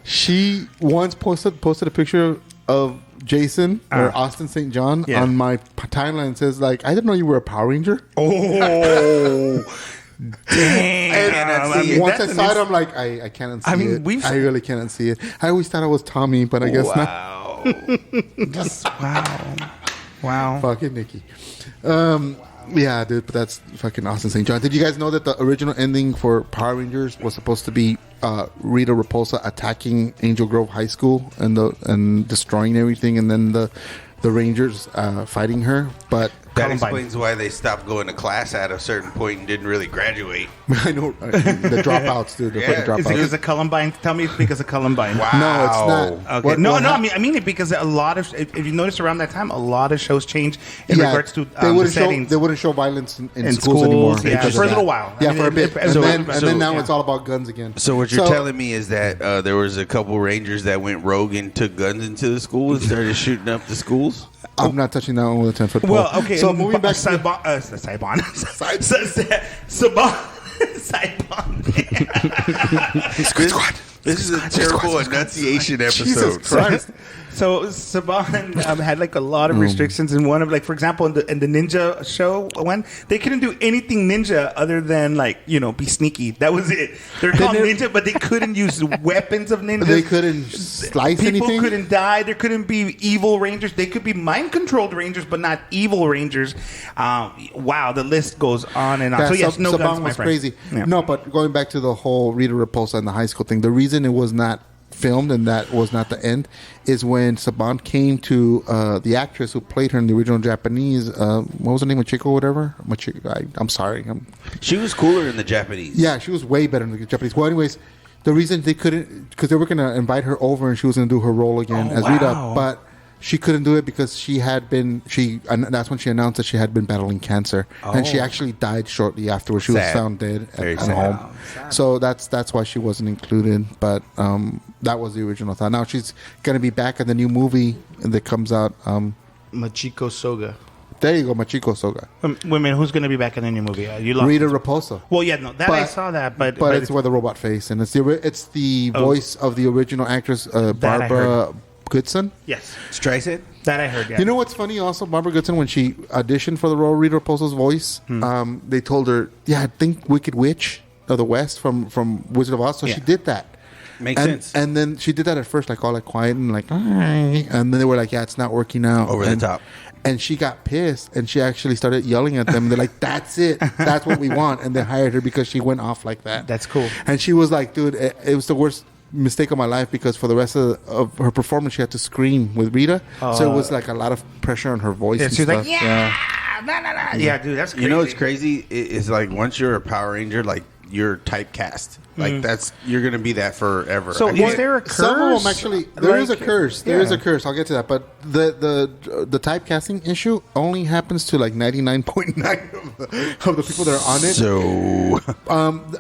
she once posted a picture of Jason or Austin St. John on my timeline and says, like, I didn't know you were a Power Ranger. Oh, damn. And once I saw it, I'm like, I can't unsee it. I really can't unsee it. I always thought it was Tommy, but I guess not. Wow. Fucking Nikki. Yeah, dude, but that's fucking Austin St. John. Did you guys know that the original ending for Power Rangers was supposed to be Rita Repulsa attacking Angel Grove High School and destroying everything, and then the Rangers fighting her? But that explains why they stopped going to class at a certain point and didn't really graduate. I know the dropouts, dude. Is it because of Columbine? Tell me it's because of Columbine. Wow. No, it's not. Okay. No. I mean it because a lot of, if you notice around that time, a lot of shows changed in regards to the settings. They wouldn't show violence in schools anymore. Yeah, for a little while. Yeah, for a bit. And then now it's all about guns again. So what you're telling me is that there was a couple Rangers that went rogue and took guns into the school and started shooting up the schools? I'm not touching that one with a 10-foot pole. Well, okay. So moving back to Saibon. This is a terrible enunciation episode. Jesus Christ. So Saban had like a lot of restrictions, and one of, like, for example, in the ninja show one, they couldn't do anything ninja other than, like, you know, be sneaky. That was it. They're called ninja, but they couldn't use weapons of ninjas. They couldn't slice anything. People couldn't die. There couldn't be evil rangers. They could be mind controlled rangers, but not evil rangers. Wow, the list goes on and on. Yeah, so yes, no Saban guns, my was friend. crazy. Yeah. No, but going back to the whole Rita Repulsa and the high school thing, the reason it was not filmed and that was not the end is when Saban came to the actress who played her in the original Japanese, what was her name, Machiko or whatever? I'm sorry. She was cooler in the Japanese. Yeah, she was way better in the Japanese. Well, anyways, the reason they couldn't, because they were going to invite her over and she was going to do her role again as Rita, but she couldn't do it because she had been, and that's when she announced that she had been battling cancer. And she actually died shortly afterwards. She was found dead at home. So that's why she wasn't included. But that was the original thought. Now she's going to be back in the new movie that comes out. Machiko Soga. There you go, Machiko Soga. Women, who's going to be back in the new movie? You lost Rita Repulsa. Well, yeah, no, I saw that, but it's with the robot face, and it's the voice of the original actress Barbara Goodson. Yes, Streisand. That I heard. Yeah. You know what's funny? Also, Barbara Goodson, when she auditioned for the role of Rita Repulsa's voice, they told her, "Yeah, I think Wicked Witch of the West from Wizard of Oz." So she did that. Makes sense. And then she did that at first, like all like quiet and like, and then they were like, "Yeah, it's not working out." Over the top. And she got pissed, and she actually started yelling at them. They're like, "That's it. That's what we want." And they hired her because she went off like that. That's cool. And she was like, "Dude, it was the worst mistake of my life because for the rest of her performance, she had to scream with Rita. So it was like a lot of pressure on her voice. Yeah, and she was stuff. like, yeah, dude, that's crazy. You know what's crazy? It's like once you're a Power Ranger, like you're typecast. Like you're gonna be that forever. So is there a curse? Some of them actually, there is a curse. There is a curse. I'll get to that. But the typecasting issue only happens to like 99.9 of the people that are on it. So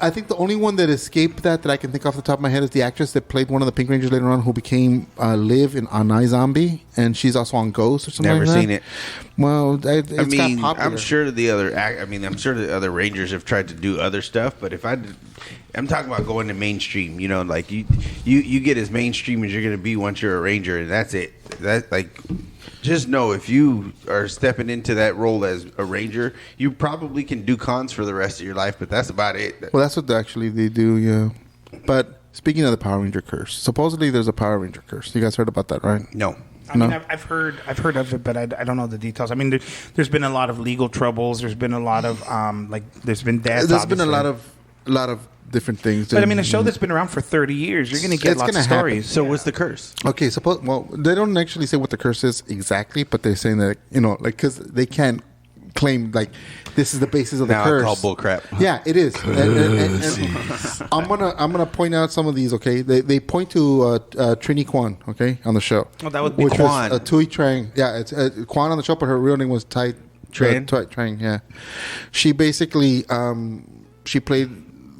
I think the only one that escaped that I can think off the top of my head is the actress that played one of the Pink Rangers later on, who became Liv in On iZombie, and she's also on Ghost or something. Never like that. seen it. Well, it's got popular. I'm sure the other Rangers have tried to do other stuff, but I'm talking about going to mainstream. You know, like you get as mainstream as you're going to be once you're a Ranger, and that's it. That like, just know if you are stepping into that role as a Ranger, you probably can do cons for the rest of your life, but that's about it. Well, that's what they do, yeah. But speaking of the Power Ranger curse, supposedly there's a Power Ranger curse. You guys heard about that, right? No. I mean, I've heard of it, but I don't know the details. I mean, there's been a lot of legal troubles. There's been a lot of there's been deaths. There's been a lot of different things. But I mean, a show that's been around for 30 years, you're going to get lots of stories. So what's the curse? Okay, they don't actually say what the curse is exactly, but they're saying that, you know, like, because they can't claim like this is the basis of the curse. Now I call bull crap. Yeah, it is. and I'm gonna point out some of these. Okay, they point to Trini Kwan. Okay, on the show. Oh, that would be Kwan. Was Tui Trang. Yeah, it's Kwan on the show, but her real name was Tai Trang. Yeah, she basically she played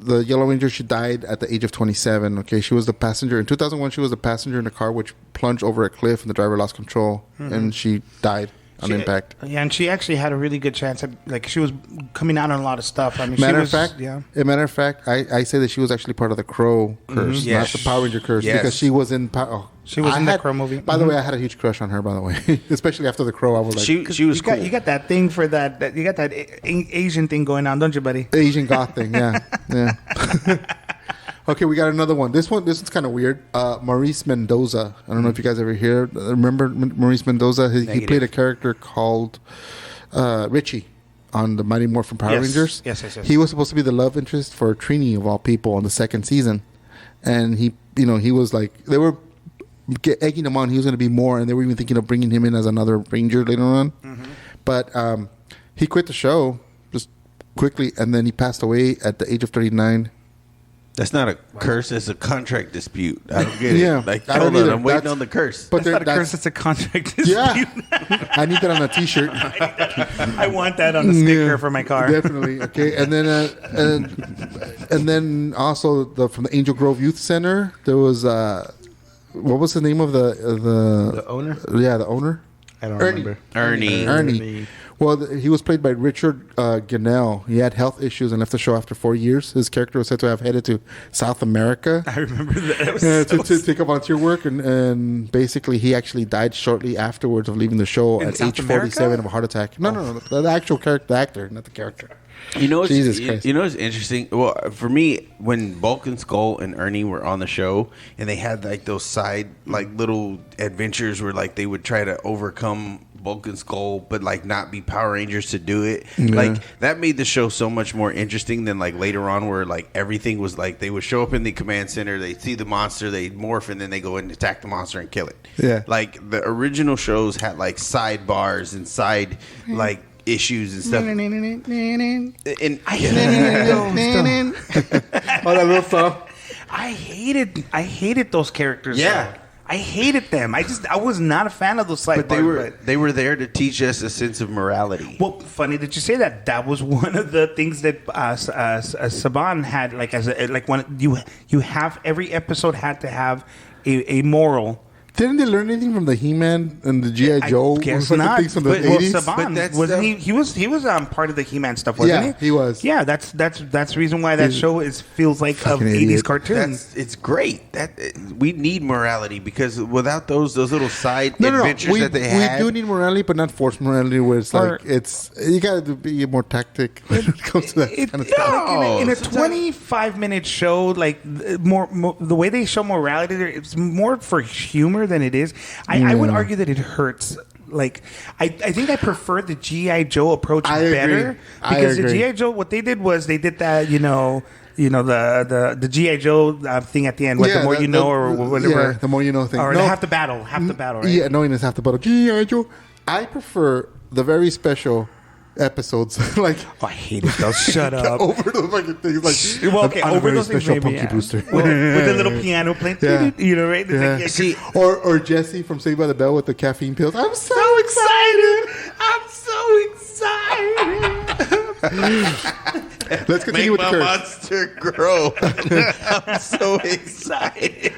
the Yellow Ranger, she died at the age of 27. Okay, she was the passenger in 2001. She was the passenger in a car which plunged over a cliff, and the driver lost control, and she died on impact. Yeah, and she actually had a really good chance at, like, she was coming out on a lot of stuff. I mean, matter she was, matter of fact, I say that she was actually part of the Crow curse, not the Power Ranger curse, because she was in. She was in the Crow movie. By the way, I had a huge crush on her. By the way, especially after the Crow, I was like, she was cool. You got that thing for that. You got that Asian thing going on, don't you, buddy? Asian goth thing, yeah. Okay, we got another one. This one's kind of weird. Maurice Mendoza. I don't know if you guys ever remember Maurice Mendoza. He played a character called Richie on the Mighty Morphin Power Rangers. Yes. He was supposed to be the love interest for Trini of all people on the second season, and he was like, they were egging him on. He was going to be more, and they were even thinking of bringing him in as another Ranger later on. But he quit the show just quickly, and then he passed away at the age of 39. That's not a curse. It's a contract dispute. I don't get it. Yeah, Like, I don't hold on. either. I'm waiting on the curse. But That's not a curse. It's a contract dispute. Yeah, I need that on a T-shirt. I want that on a sticker for my car. Definitely. Okay, and then also from the Angel Grove Youth Center, there was what was the name of the owner? Yeah, the owner. I don't remember. Ernie. Well, he was played by Richard Gunnell. He had health issues and left the show after 4 years. His character was said to have headed to South America. I remember that. To take up volunteer work, and basically he actually died shortly afterwards of leaving the show at age 47 of a heart attack. No, the actual character, the actor, not the character. You know, Jesus Christ. You know what's interesting? Well, for me, when Bulk and Skull and Ernie were on the show, and they had like those side like little adventures where like they would try to overcome Bulk and Skull, but like not be Power Rangers to do it. Yeah. Like that made the show so much more interesting than like later on, where like everything was like they would show up in the command center, they see the monster, they morph, and then they go and attack the monster and kill it. Yeah, like the original shows had like sidebars and side like issues and stuff. And I that little song. I hated those characters. Yeah. Though. I hated them. I was not a fan of those side bars. But they were there to teach us a sense of morality. Well, funny that you say that. That was one of the things that Saban had. Like when you have every episode had to have a moral. Didn't they learn anything from the He-Man and the G.I. Joe? Guess not. Things from the 80s? Saban, wasn't he was part of the He-Man stuff, wasn't he? Yeah, he was. Yeah, that's the reason why that show feels like of 80s cartoons. It's great. We need morality, because without those little side adventures that they had. We do need morality, but not forced morality, where it's like you got to be more tactic when it comes to that kind of stuff. In a 25-minute show, like more the way they show morality there, it's more for humor than it is. I would argue that it hurts. Like I think I prefer the G.I. Joe approach better, because the G.I. Joe, what they did was they did that, the G.I. Joe thing at the end, the more you know, or whatever. Yeah, the more you know thing. Or half the battle, right? Yeah, knowing is half the battle. G.I. Joe. I prefer the very special episodes. Like, I hated those. Shut up. Over the fucking things. Like, over those things, maybe, Punky Booster. With the little piano playing. Yeah. Right? Yeah. See, or Jesse from Saved by the Bell with the caffeine pills. I'm so excited. I'm so excited. Let's continue with the curse. Monster grow. I'm so excited.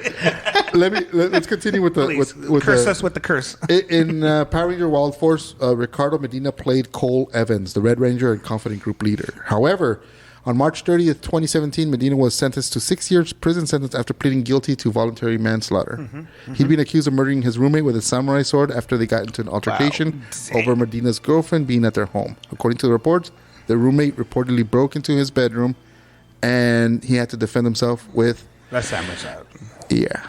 Let's continue with the curse us with the curse. In Power Ranger Wild Force, Ricardo Medina played Cole Evans, the Red Ranger and Confident Group leader. However, on March 30th, 2017, Medina was sentenced to 6 years prison sentence after pleading guilty to voluntary manslaughter. He'd been accused of murdering his roommate with a samurai sword after they got into an altercation over Medina's girlfriend being at their home. According to the reports, the roommate reportedly broke into his bedroom, and he had to defend himself with a samurai sword. Yeah.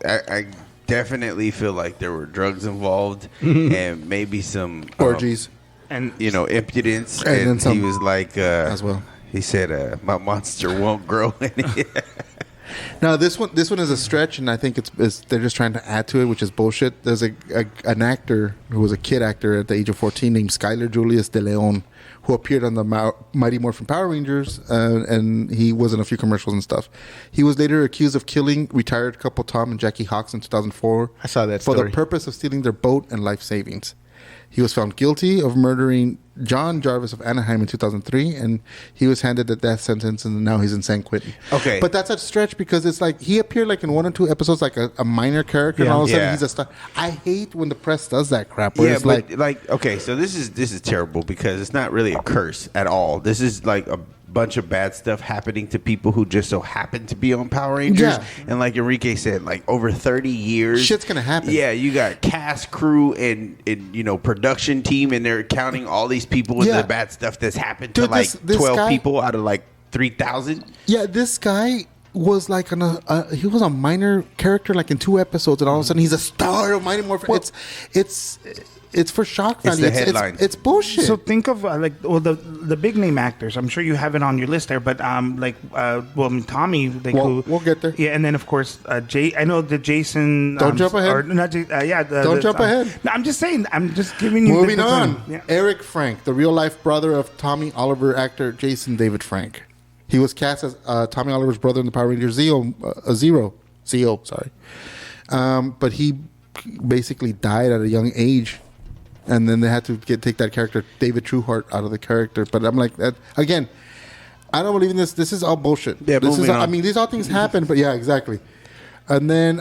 I definitely feel like there were drugs involved and maybe some orgies and impudence. And then some, he was like, as well. He said, "My monster won't grow." Now this one is a stretch, and I think they're just trying to add to it, which is bullshit. There's an actor who was a kid actor at the age of 14 named Skylar Julius De Leon, who appeared on the Mighty Morphin Power Rangers, and he was in a few commercials and stuff. He was later accused of killing retired couple Tom and Jackie Hawks in 2004. I saw that for story. the purpose of stealing their boat and life savings. He was found guilty of murdering John Jarvis of Anaheim in 2003, and he was handed the death sentence, and now he's in San Quentin. Okay. But that's a stretch because it's like he appeared like in 1 or 2 episodes like a minor character, and all of a sudden he's a star. I hate when the press does that crap. Where it's like okay, so this is terrible because it's not really a curse at all. This is like a bunch of bad stuff happening to people who just so happen to be on Power Rangers. And like Enrique said, like over 30 years, shit's gonna happen. Yeah, you got cast, crew, and production team, and they're counting all these people with the bad stuff that's happened to like this 12 guy, people out of like 3,000. Yeah, this guy was like he was a minor character like in 2 episodes, and all of a sudden he's a star of Mighty Morphin. Well, it's for shock value. It's the headline. It's bullshit. So think of the big name actors. I'm sure you have it on your list there, but Tommy. We'll get there. Yeah, and then of course I know that Jason. Don't jump ahead. Don't jump ahead. No, I'm just saying. I'm just giving you. Moving on. Yeah. Eric Frank, the real life brother of Tommy Oliver actor Jason David Frank. He was cast as Tommy Oliver's brother in the Power Rangers Zeo. Sorry, but he basically died at a young age. And then they had to take that character, David Trueheart, out of the character. But I'm like, again, I don't believe in this. This is all bullshit. Yeah, these all things happen, but yeah, exactly. And then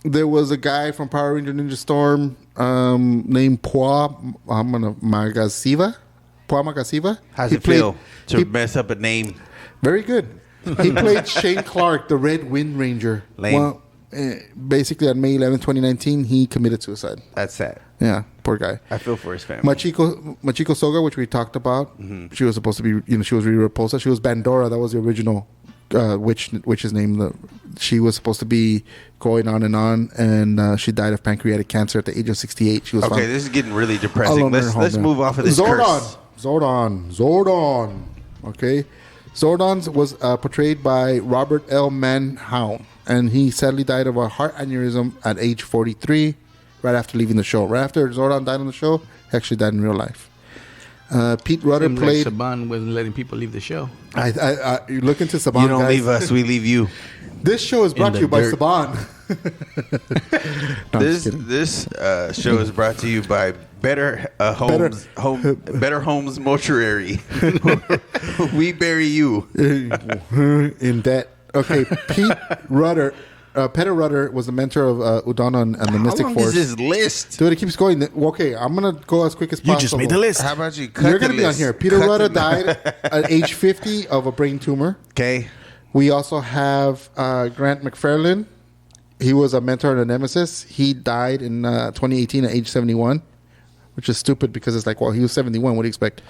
there was a guy from Power Ranger Ninja Storm named Pua Magasiva. How's it feel to mess up a name? Very good. He played Shane Clark, the Red Wind Ranger. Lame. Well, basically on May 11, 2019, he committed suicide. That's sad. Yeah, poor guy. I feel for his family. Machiko Soga, which we talked about, she was supposed to be, she was Riri Raposa. She was Bandora. That was the original witch's name. She was supposed to be going on, and she died of pancreatic cancer at the age of 68. She was okay. This is getting really depressing. Let's move off of this curse. Zordon. Okay, Zordon was portrayed by Robert L. Manhound, and he sadly died of a heart aneurysm at age 43. Right after leaving the show. Right after Zordon died on the show, he actually died in real life. Pete Rudder played... Like Saban wasn't letting people leave the show. You look into Saban, you don't leave us, we leave you. This show is brought to you by Saban. This show is brought to you by Better Homes Mortuary. We bury you. In debt. Okay, Pete Rudder... Peter Rudder was the mentor of Udon and the Mystic Force. How long is this list? Dude, it keeps going. Okay, I'm going to go as quick as possible. You just made the list. How about you cut You're going to be on here. Peter Rudder died at age 50 of a brain tumor. Okay. We also have Grant McFarlane. He was a mentor and a nemesis. He died in 2018 at age 71, which is stupid because it's like, well, he was 71. What do you expect?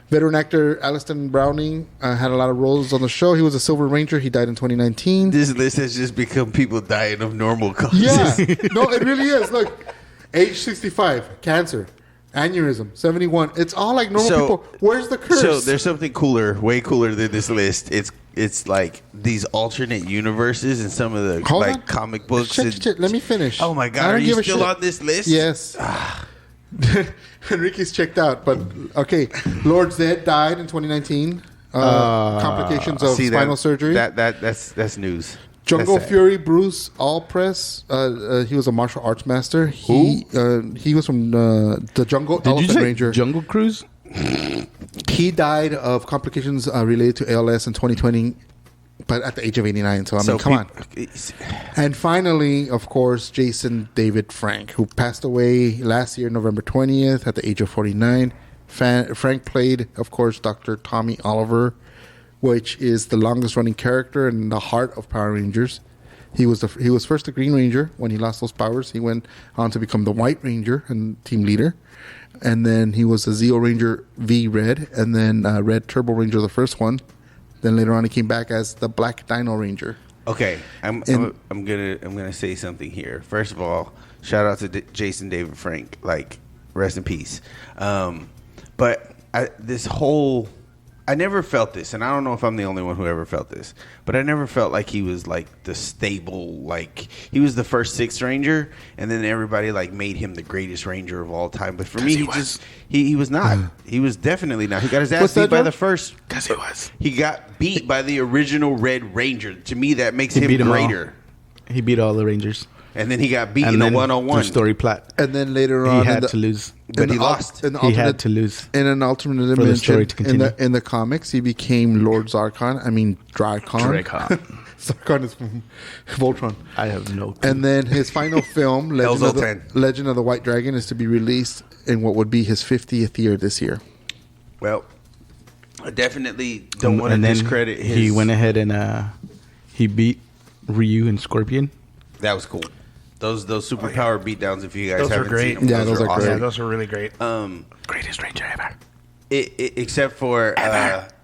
Veteran actor Alliston Browning had a lot of roles on the show. He was a Silver Ranger. He died in 2019. This list has just become people dying of normal causes. Yeah. No, it really is. Look, age 65, cancer, aneurysm, 71. It's all like normal people. Where's the curse? So there's something cooler, way cooler than this list. It's like these alternate universes and some of the comic books. Shit. Let me finish. Oh my God, are you still on this list? Yes. Enrique's checked out, but okay. Lord Zed died in 2019. Complications of spinal surgery. That's news. Jungle Fury Bruce Allpress. He was a martial arts master. He was from the Jungle Elephant Ranger. Jungle Cruise. He died of complications related to ALS in 2020. But at the age of 89, so I mean, come on. And finally, of course, Jason David Frank, who passed away last year, November 20th, at the age of 49. Frank played, of course, Dr. Tommy Oliver, which is the longest-running character in the heart of Power Rangers. He was first the Green Ranger. When he lost those powers, he went on to become the White Ranger and team leader. And then he was the Zeo Ranger V Red, and then Red Turbo Ranger, the first one. Then later on, he came back as the Black Dino Ranger. Okay, I'm gonna say something here. First of all, shout out to Jason David Frank. Like, rest in peace. But I never felt this, and I don't know if I'm the only one who ever felt this, but I never felt like he was like the stable, like he was the first Sixth Ranger, and then everybody like made him the greatest Ranger of all time. But for me, he was not. He was definitely not. He got his ass beat by the first. Because he was. He got beat by the original Red Ranger. To me, that makes him greater. He beat all the Rangers. And then he got beat And in a then one-on-one. through story plot. And then later on, He had to lose. But he lost. He had to lose. In an alternate For the story to dimension, continue. in the comics, he became Lord Zarkon. I mean, Dracon. Zarkon is from Voltron. I have no clue. And then his final film, Legend of the White Dragon, is to be released in what would be his 50th year this year. Well, I definitely don't want to And then discredit his... He went ahead and he beat Ryu and Scorpion. That was cool. Those superpower beatdowns, if you guys Those haven't were great. seen them, Yeah, those are awesome. great. Yeah, those are really great. Greatest ranger ever. Except for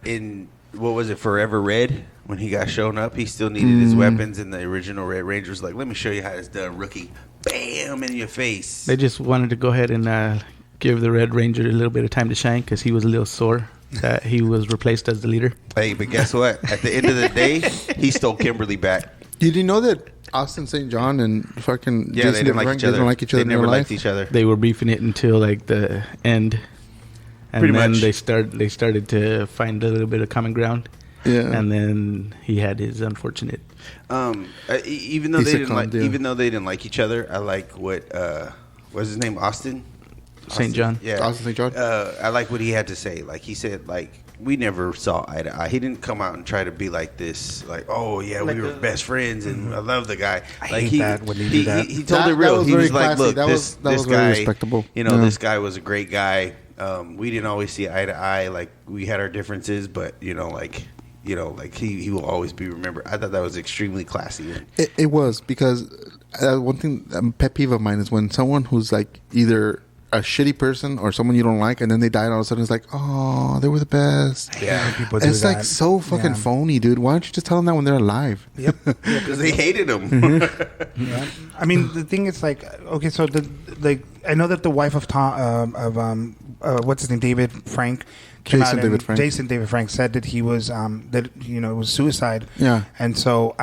in, what was it, Forever Red? When he got shown up, he still needed his weapons, and the original Red Ranger was like, let me show you how it's done, rookie. Bam, in your face. They just wanted to go ahead and give the Red Ranger a little bit of time to shine because he was a little sore that he was replaced as the leader. Hey, but guess what? At the end of the day, he stole Kimberly back. Did you know that Austin St. John and fucking Yeah, Jason they didn't like Frank each other. didn't like each other They never in real liked life? each other. They were beefing it until like the end, and Pretty then much. they started to find a little bit of common ground. Yeah. And then he had his unfortunate. Even though He they didn't succumbed, like, yeah. even though they didn't like each other, I like what what's his name, Austin St. John. Yeah, Austin St. John. I like what he had to say. Like he said, like we never saw eye to eye. He didn't come out and try to be like this, like oh yeah, we were best friends and I love the guy. I like hate that when you do that. He told That- it real. that was He very was like, classy. look, That this was guy, very respectable. you know, Yeah. this guy was a great guy. We didn't always see eye to eye. Like we had our differences, but like he will always be remembered. I thought that was extremely classy. It was because one thing, pet peeve of mine is when someone who's like either a shitty person or someone you don't like, and then they die, and all of a sudden it's like, oh, they were the best. Yeah, people do It's like that. so fucking Yeah. phony, dude. Why don't you just tell them that when they're alive? Yep. because they hated him. Yeah. I mean, the thing is like, okay, so I know that the wife of Tom, what's his name, David Frank, came Jason out David and Frank. Jason David Frank said that he was that it was suicide. Yeah. And so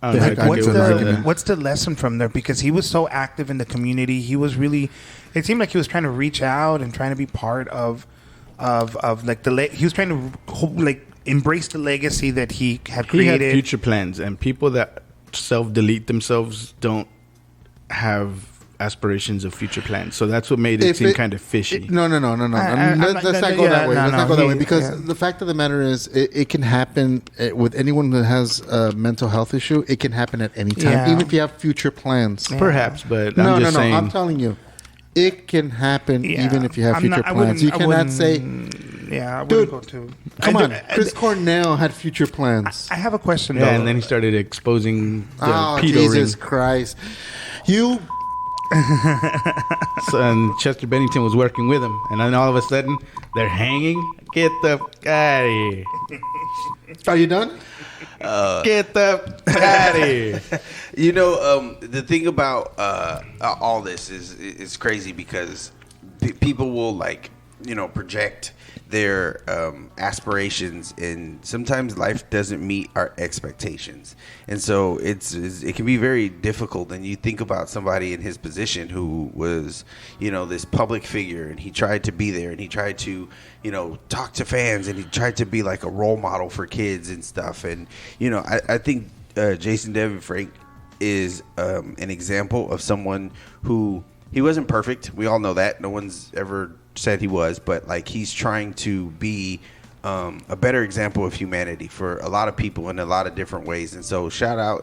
They had to what's do an argument. what's the lesson from there? Because he was so active in the community, he was really. It seemed like he was trying to reach out and trying to be part of like he was trying to like embrace the legacy that he had He had created. future plans, and people that self-delete themselves don't have aspirations of future plans. So that's what made it seem kind of fishy. No. I'm Let's not- not go that way. Let's not go that way because yeah. the fact of the matter is, it can happen with anyone that has a mental health issue. It can happen at any time, Yeah. even if you have future plans. Perhaps, but No, I'm just saying. I'm telling you, it can happen Yeah. even if you have I'm future not- I plans. You wouldn't- I cannot wouldn't- say, Yeah, I wouldn't dude, go to. come on, I Chris Cornell had future plans. I have a question. Yeah, though. and then he started exposing the Oh, pedo Jesus ring. Christ. You, So, and Chester Bennington was working with him, and then all of a sudden they're hanging. Get the out of here! are you done? Get the out of here! The thing about all this is crazy because people will project their aspirations, and sometimes life doesn't meet our expectations, and so it can be very difficult. And you think about somebody in his position who was this public figure, and he tried to be there, and he tried to talk to fans, and he tried to be like a role model for kids and stuff. And I think Jason David Frank is an example of someone who he wasn't perfect. We all know that. No one's ever said he was, but like he's trying to be a better example of humanity for a lot of people in a lot of different ways. And so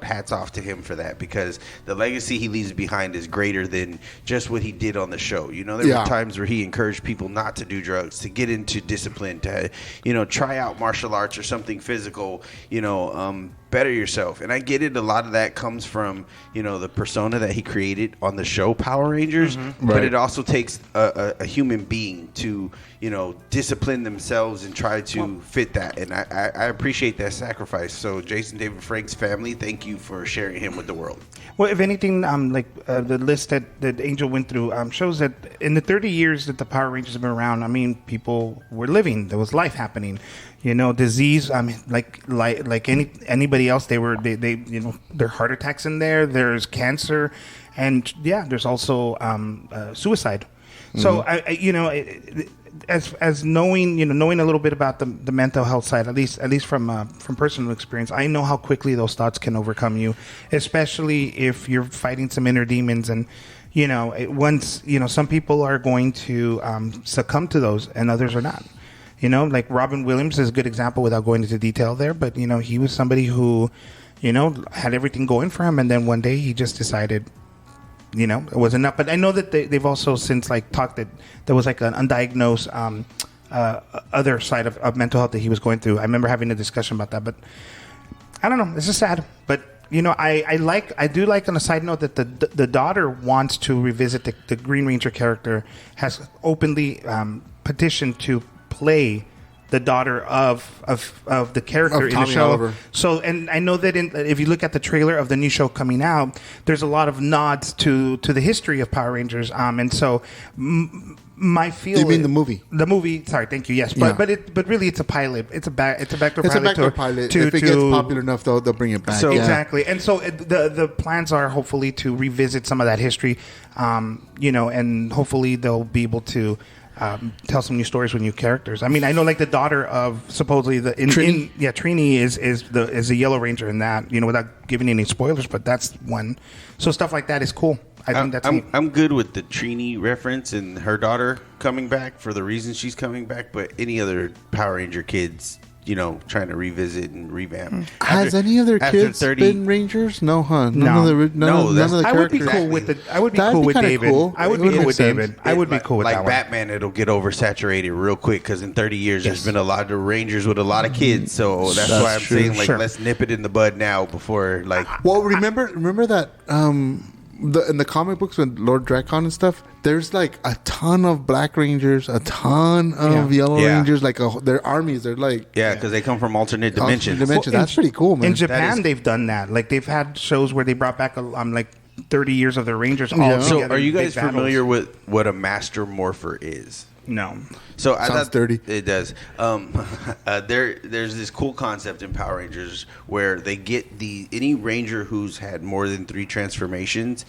hats off to him for that, because the legacy he leaves behind is greater than just what he did on the show. There were times where he encouraged people not to do drugs, to get into discipline, to try out martial arts or something physical, better yourself. And I get it, a lot of that comes from the persona that he created on the show Power Rangers, but Right. it also takes a human being to discipline themselves and try to fit that. And I appreciate that sacrifice. So Jason David Frank's family, thank you for sharing him with the world. Well, if anything, the list that Angel went through shows that in the 30 years that the Power Rangers have been around, I mean, people were living. There was life happening. Disease. I mean, like anybody else, they there are heart attacks in there. There's cancer, and there's also suicide. So as knowing a little bit about the mental health side, at least from personal experience, I know how quickly those thoughts can overcome you, especially if you're fighting some inner demons. And once some people are going to succumb to those, and others are not. Like Robin Williams is a good example without going into detail there, but he was somebody who had everything going for him, and then one day he just decided. It wasn't enough. But I know that they've also since talked that there was an undiagnosed other side of mental health that he was going through. I remember having a discussion about that, but I don't know. It's just sad. But I do like on a side note that the daughter wants to revisit the Green Ranger character, has openly petitioned to play the daughter of the character in the show. Oliver. So, and I know that if you look at the trailer of the new show coming out, there's a lot of nods to the history of Power Rangers. And so my feel. You mean the movie? The movie. Sorry, thank you. Yes, but really it's a pilot. It's a backdoor pilot. If it gets popular enough, they'll bring it back. So exactly. And so the plans are hopefully to revisit some of that history, and hopefully they'll be able to. Tell some new stories with new characters. I mean, I know the daughter of supposedly Trini. Trini is the Yellow Ranger in that. Without giving any spoilers, but that's one. So stuff like that is cool. I think that's. I'm good with the Trini reference and her daughter coming back for the reason she's coming back. But any other Power Ranger kids, trying to revisit and revamp. Has any other kids been Rangers? No, huh? None of the characters. I would be cool with David. I would be cool with David. I would be cool with that one. Like Batman, it'll get oversaturated real quick because in 30 years there's been a lot of Rangers with a lot of kids. So that's why I'm saying let's nip it in the bud now before Well, remember that in the comic books with Lord Drakon and stuff, there's a ton of Black Rangers, a ton of Yellow Rangers, their armies. They're because they come from alternate dimensions. That's pretty cool, man. In Japan, they've done that. They've had shows where they brought back 30 years of their Rangers all together. So, are you guys familiar with what a Master Morpher is? No. So sounds dirty. It does. There's this cool concept in Power Rangers where they get any Ranger who's had more than 3 transformations.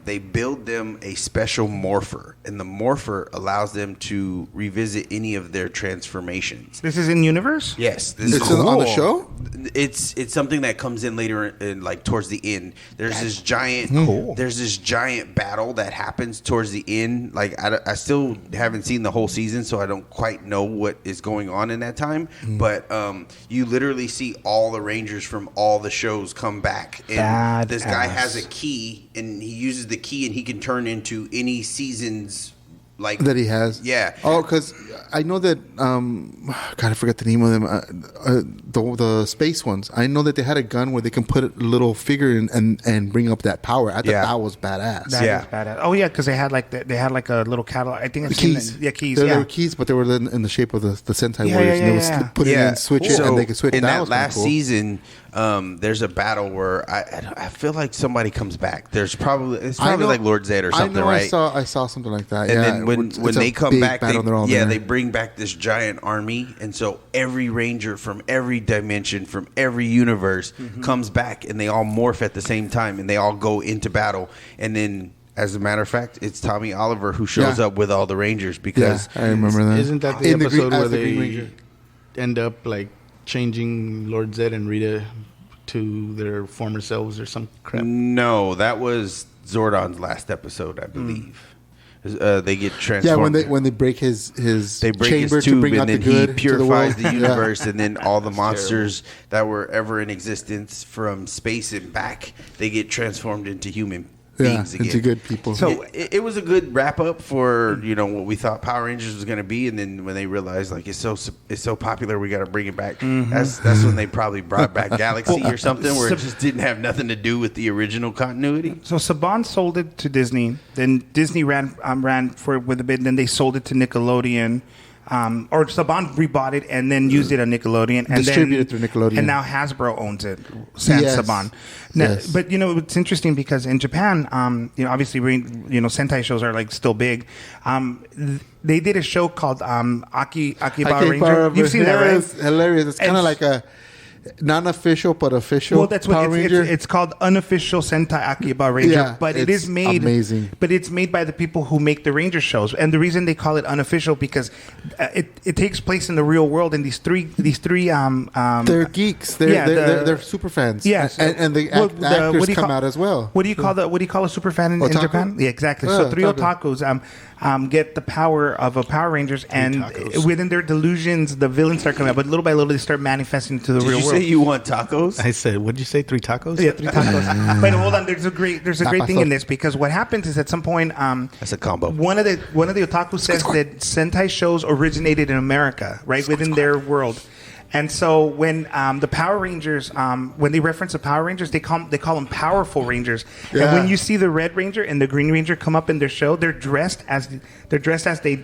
They build them a special morpher, and the morpher allows them to revisit any of their transformations. This is in universe? Yes, this is cool. On the show. It's something that comes in later, towards the end. There's this giant battle that happens towards the end. I still haven't seen the whole season, so I don't quite know what is going on in that time. But you literally see all the Rangers from all the shows come back, and this guy has a key, and he uses the key, and he can turn into any season's that he has. Yeah. Oh, because I know that. God, I forgot the name of them. The space ones. I know that they had a gun where they can put a little figure in and bring up that power. I thought that was badass. That is badass. Oh yeah, because they had a little catalog. I think it's keys. Keys. There were keys, but they were in the shape of the Sentai warriors. And they would put it in, switch it, and they could switch. In that last season, there's a battle where I feel like somebody comes back. It's probably like Lord Zed or something, right? I saw something like that. And then when they come back, they bring back this giant army, and so every Ranger from every dimension, from every universe, comes back, and they all morph at the same time, and they all go into battle. And then, as a matter of fact, it's Tommy Oliver who shows up with all the Rangers because I remember that. Isn't that the episode where they end up changing Lord Zed and Rita to their former selves or some crap? No, that was Zordon's last episode, I believe. They get transformed. Yeah, when they break his they break chamber his tube, to bring and out then the good he purifies to the universe, and then all the monsters that were ever in existence from space and back, they get transformed into human beings again. Into good people. So it was a good wrap up for what we thought Power Rangers was going to be, and then when they realized it's so popular, we got to bring it back. That's when they probably brought back Galaxy or something, where it just didn't have nothing to do with the original continuity. So Saban sold it to Disney, then Disney ran for it with a bit, and then they sold it to Nickelodeon. Or Saban rebought it and then used it on Nickelodeon, and distributed through Nickelodeon, and now Hasbro owns it. Saban. Now, but it's interesting because in Japan, obviously, Sentai shows are still big. They did a show called Akiba Ranger. You've seen that, right? It's hilarious. It's kind of like non-official but official. Well, that's what Power Ranger. it's called, unofficial Sentai Akiba Ranger. Yeah, but it is made amazing. But it's made by the people who make the Ranger shows, and the reason they call it unofficial because it takes place in the real world, and these three they're geeks. They're super fans. Yes, and the actors come out as well. What do you call a super fan in Japan? Yeah, exactly. So three otakus get the power of a Power Rangers, and within their delusions, the villains start coming out. But little by little, they start manifesting to the real world. Did you say you want tacos? I said, what did you say? 3 tacos? Yeah, 3 tacos. But hold on, there's a great thing in this, because what happens is at some point, that's a combo. One of the otaku says that Sentai shows originated in America, right within their world. And so when the Power Rangers, when they reference the Power Rangers, they call them powerful Rangers. Yeah. And when you see the Red Ranger and the Green Ranger come up in their show, they're dressed as they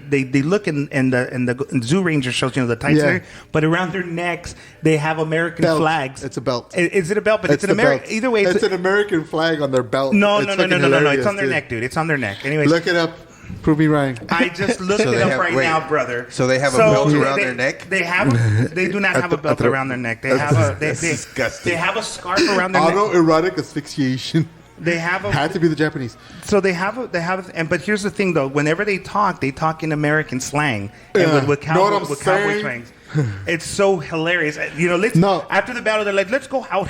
look in the Zoo Ranger shows, the tights there, but around their necks they have American flags. It's a belt. Is it a belt? But it's an American. Either way, it's an American flag on their belt. No. It's on their neck, dude. It's on their neck. Anyways, look it up. Prove me right. I just looked it up now, brother. So they have a belt around their neck? They do not have a belt around their neck. They have they have a scarf around their neck. Autoerotic asphyxiation. They have had to be the Japanese. So but here's the thing though. Whenever they talk in American slang and with cowboy slang. It's so hilarious. After the battle, they're like, let's go out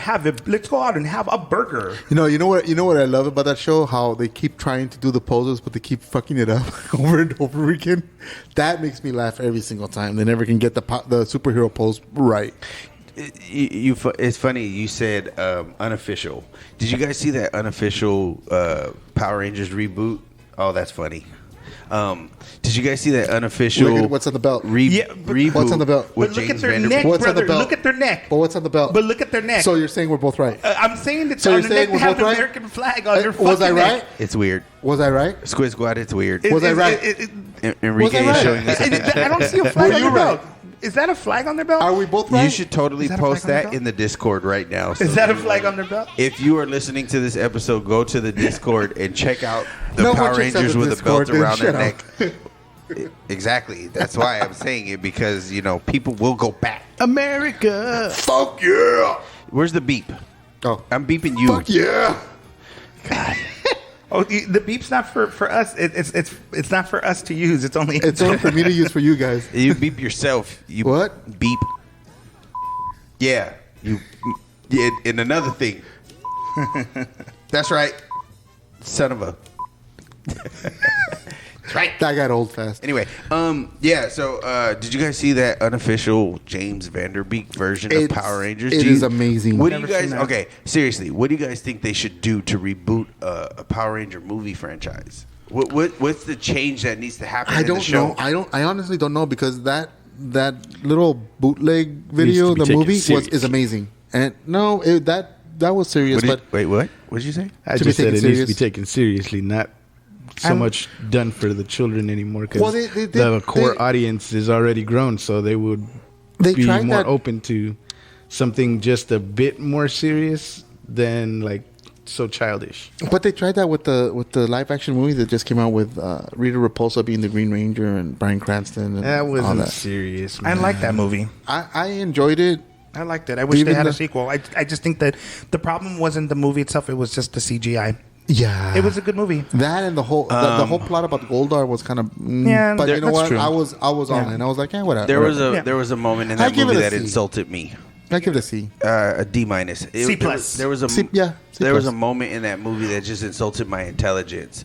and have a burger. You know what I love about that show? How they keep trying to do the poses, but they keep fucking it up over and over again. That makes me laugh every single time. They never can get the superhero pose right. It's funny you said unofficial. Did you guys see that unofficial Power Rangers reboot? Oh, that's funny. Did you guys see that unofficial? What's on the belt? Reboot. What's on the belt? But look at their neck, brother. Look at their neck. But what's on the belt? But look at their neck. So you're saying we're both right? I'm saying it's on their neck. They have the American flag on their fucking Was I right? neck. It's weird. Was I right? Squid Squad, it's weird. Was I right? Enrique is showing us. I don't see a flag on their belt. Is that a flag on their belt? Are we both right? You should totally post that in the Discord right now. Is that a flag on their belt? If you are listening to this episode, go to the Discord and check out the Power Rangers with a belt around their neck. Exactly. That's why I'm saying it, because people will go back. America. Fuck yeah. Where's the beep? Oh, I'm beeping you. Fuck yeah. God. Oh, the beep's not for us. It's not for us to use. It's only for me to use for you guys. You beep yourself. You what? Beep. Yeah. And another thing. That's right. Son of a. That's right. That got old fast. Anyway, yeah. So, did you guys see that unofficial James Vanderbeek version of Power Rangers? It is amazing. What do you guys? Okay, seriously, what do you guys think they should do to reboot a Power Ranger movie franchise? What's the change that needs to happen? I don't know. I honestly don't know, because that little bootleg video, the movie is amazing. And that was serious. Wait, what? What did you say? I just said it needs to be taken seriously, not so much done for the children anymore, because the core audience is already grown, so they would be more open to something just a bit more serious than like so childish. But they tried that with the live action movie that just came out with Rita Repulsa being the Green Ranger and Bryan Cranston. And that wasn't serious, man. I like that movie. I enjoyed it. I liked it. I wish they had a sequel. I just think that the problem wasn't the movie itself. It was just the CGI. Yeah, it was a good movie. That and the whole plot about Goldar was kind of but you know what? True. I was on it. I was like, whatever. There was a moment in that movie that insulted me. I give it a C. A D minus. C plus. There was a C there was a moment in that movie that just insulted my intelligence.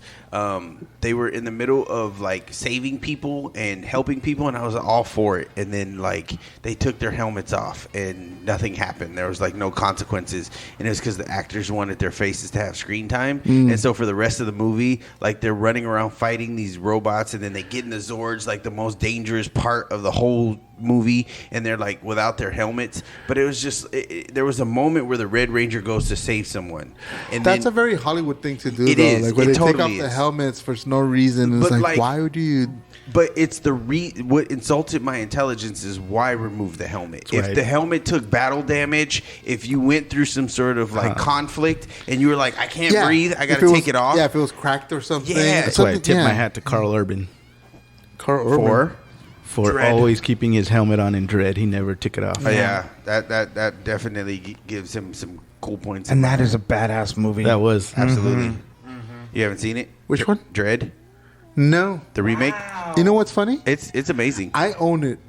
They were in the middle of like saving people and helping people, and I was all for it. And then like they took their helmets off, and nothing happened. There was like no consequences, and it was because the actors wanted their faces to have screen time. And so for the rest of the movie, like they're running around fighting these robots, and then they get in the Zords, like the most dangerous part of the whole movie, and they're like without their helmets. But it was just there was a moment where the Red Ranger goes to save someone, and that's a very Hollywood thing to do. It is. Like when they take off the helmets for no reason. It's like, why would you? But it's what insulted my intelligence is why remove the helmet. That's if the helmet took battle damage, if you went through some sort of like conflict and you were like, I can't breathe, I got to take it off. Yeah, if it was cracked or something. Yeah, that's why I tip my hat to Carl Urban. Carl Urban. for Dredd. always keeping his helmet on in Dredd. He never took it off. Oh, yeah, that definitely gives him some cool points. And that is a badass movie. That was absolutely. You haven't seen it? Which one? Dredd, No. the remake. You know what's funny? It's amazing. I own it.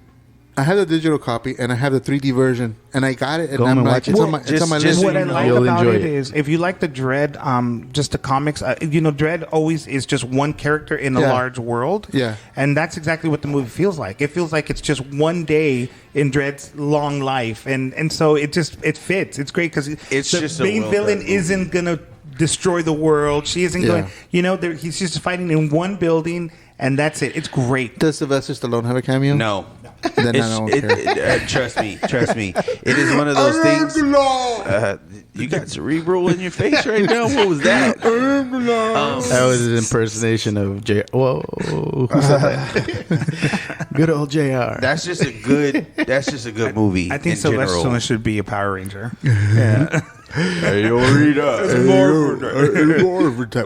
I have the digital copy and I have the 3D version, and I got it. And Go home I'm and like, watch it. it's on my, it's on my list. What I like You'll about enjoy it is, if you like the Dredd, just the comics, Dredd always is just one character in a large world. Yeah. And that's exactly what the movie feels like. It feels like it's just one day in Dredd's long life. And so it fits. It's great because the main villain isn't going to destroy the world. She isn't going, he's just fighting in one building, and that's it. It's great. Does Sylvester Stallone have a cameo? No. Then I don't care. Trust me. It is one of those things. You got cerebral in your face right now. What was that? That was an impersonation of J. Whoa, who said that? Good old Jr. That's just a good movie. I think in Sylvester general. Stallone should be a Power Ranger. Yeah. Hey,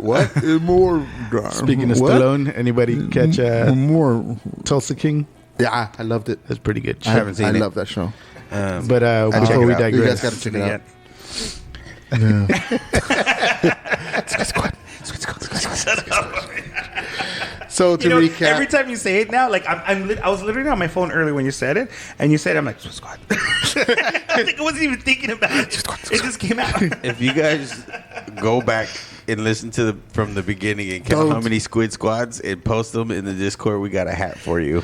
What? Speaking of Stallone, anybody catch more Tulsa King? Yeah, I loved it. That's pretty good. I haven't seen I it. love that show. But before we digress, You guys got to check it out. So to recap, every time you say it now, like I was literally on my phone earlier when you said it, and you said it, I'm like, Squad. I think I wasn't even thinking about it. It just came out. If you guys go back and listen to from the beginning and count how many Squid Squads and post them in the Discord, we got a hat for you.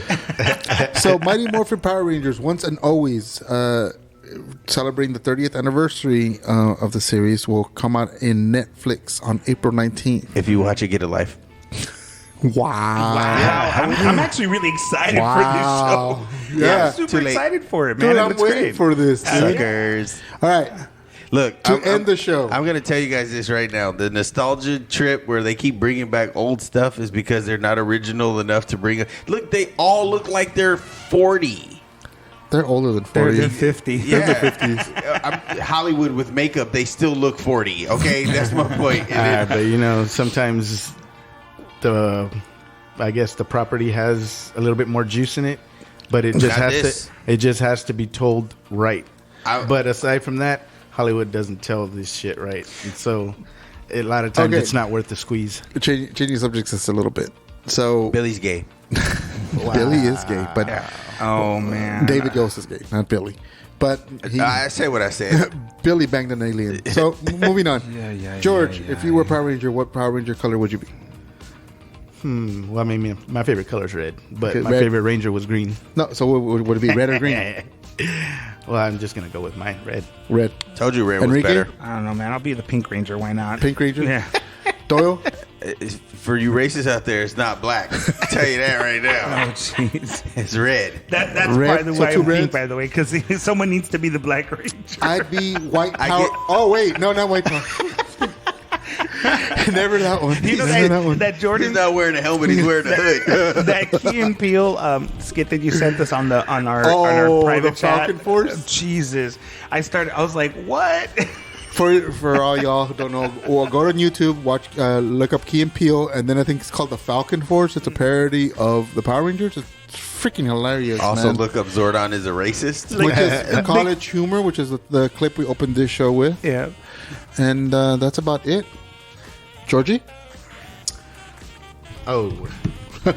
So Mighty Morphin Power Rangers, once and always, celebrating the 30th anniversary of the series, will come out in Netflix on April 19th. If you watch it, get a life. Wow. I'm actually really excited for this show. Yeah. I'm super excited for it, man. Dude, It I'm looks waiting great. for this. Suckers. All right. Look, To end the show. I'm going to tell you guys this right now. The nostalgia trip where they keep bringing back old stuff is because they're not original enough to bring it. Look, they all look like they're 40. They're older than 40. They're 50. Yeah. They're 50s. Hollywood with makeup, they still look 40. Okay, that's my point. But sometimes I guess the property has a little bit more juice in it, but it just has to be told right. But aside from that, Hollywood doesn't tell this shit right, and so a lot of times it's not worth the squeeze. Changing subjects just a little bit. So Billy's gay. Billy is gay, but oh man, David Yost is gay, not Billy. But I say what I said. Billy banged an alien. So moving on. George, if you were Power Ranger, what Power Ranger color would you be? Well, I mean, my favorite color is red, but my red. favorite Ranger was green. No, so would it be red or green? Well, I'm just gonna go with mine, red. Red. Told you red Enrique? was better. I don't know, man. I'll be the Pink Ranger. Why not? Pink Ranger? Yeah. Doyle? For you racists out there, it's not black. I'll tell you that right now. Oh, jeez. It's red. That's Red? part of the So why two I'm pink, reds? by the way, because someone needs to be the Black Ranger. I'd be white power. Oh, wait. No, not white power. Never that one. You know Never that one. that Jordan? He's not wearing a helmet. He's wearing a hood. That Key and Peele skit that you sent us on our private the chat. Falcon Force? Jesus, I was like, what? For all y'all who don't know, well, go on YouTube, watch, look up Key and Peele, and then I think it's called the Falcon Force. It's a parody of the Power Rangers. It's freaking hilarious. Also, man. look up Zordon is a racist. Which is college humor, which is the clip we opened this show with. Yeah, and that's about it. Georgie? Oh. You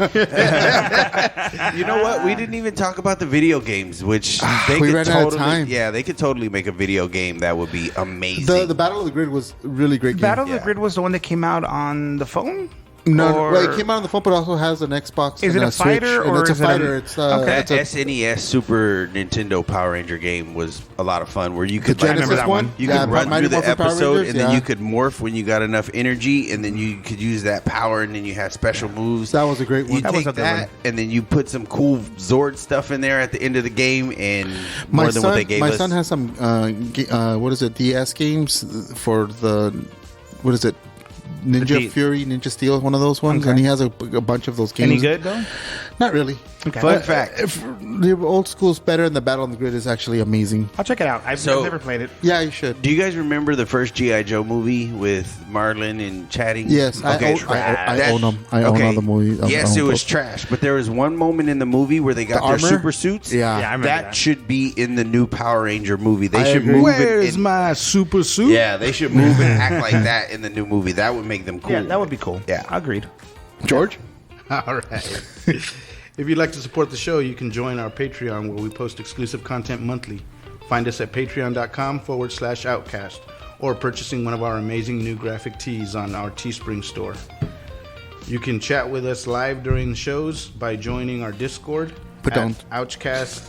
know what? We didn't even talk about the video games, which we ran out of time. Yeah, they could totally make a video game that would be amazing. The Battle of the Grid was a really great game. Battle of the Grid was the one that came out on the phone. No, Or- well, it came out on the phone, but also has an Xbox. Is and it a Switch, fighter and or it's a is it fighter? an- It's That it's a SNES Super Nintendo Power Ranger game was a lot of fun, where you could The Genesis like, one? you Yeah, could run Mighty through the Morphin Power episode, Rangers, and then yeah. you could morph when you got enough energy, and then you could use that power, and then you had special moves. That was a great one. You That was take a good that, one. and then you put some cool Zord stuff in there at the end of the game, and my more than what they gave my us. son has some what is it, DS games for the what is it, Ninja D- Fury, Ninja Steel, one of those ones, Okay. and he has a bunch of those games. Any good though? Not really. Okay. Fun fact. The old school's better, and the Battle on the Grid is actually amazing. I'll check it out. I've never played it. Yeah, you should. Do you guys remember the first G.I. Joe movie with Marlon and Channing? Yes, I own them. I own all the movies. Yes, it was trash. But there was one moment in the movie where they got their super suits. Yeah, I remember that should be in the new Power Ranger movie. They should agree. move Where's it. my super suit? Yeah, they should move and act like that in the new movie. That would make them cool. Yeah, that would be cool. Yeah, agreed. George? All right. If you'd like to support the show, you can join our Patreon where we post exclusive content monthly. Find us at patreon.com/outcast or purchasing one of our amazing new graphic tees on our Teespring store. You can chat with us live during the shows by joining our Discord But don't. OUCHCAST.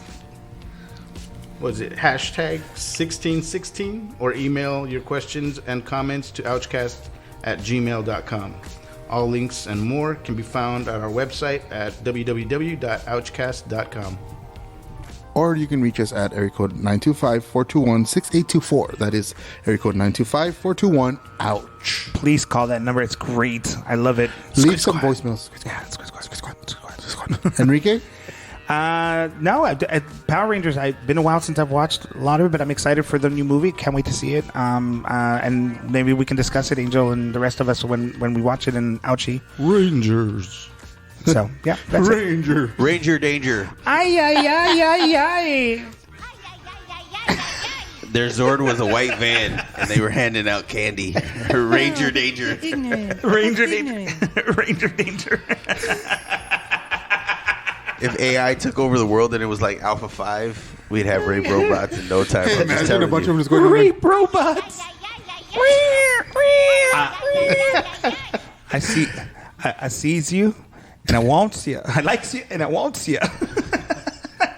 What is it? #1616 or email your questions and comments to ouchcast@gmail.com. All links and more can be found on our website at www.ouchcast.com. Or you can reach us at area code 925-421-6824. That is area code 925-421-OUCH. Please call that number. It's great. I love it. Leave some voicemails. Enrique? No, Power Rangers. I've been a while since I've watched a lot of it, but I'm excited for the new movie. Can't wait to see it. And maybe we can discuss it, Angel, and the rest of us when we watch it in Ouchie. Rangers. So yeah, that's Ranger. it. Ranger Danger. Ay ay ay ay ay. Their Zord was a white van, and they were handing out candy. Ranger Danger. Ignorant. Ranger Ignorant. Danger. Ranger Danger. If AI took over the world and it was like Alpha 5, we'd have rape robots in no time. I'm just telling you. Just going Rape robots. I see. I sees you, and I wants you. I likes you, and I wants you.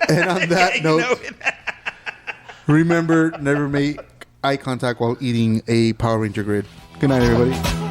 And on that note, remember, never make eye contact while eating a Power Ranger grid. Good night, everybody.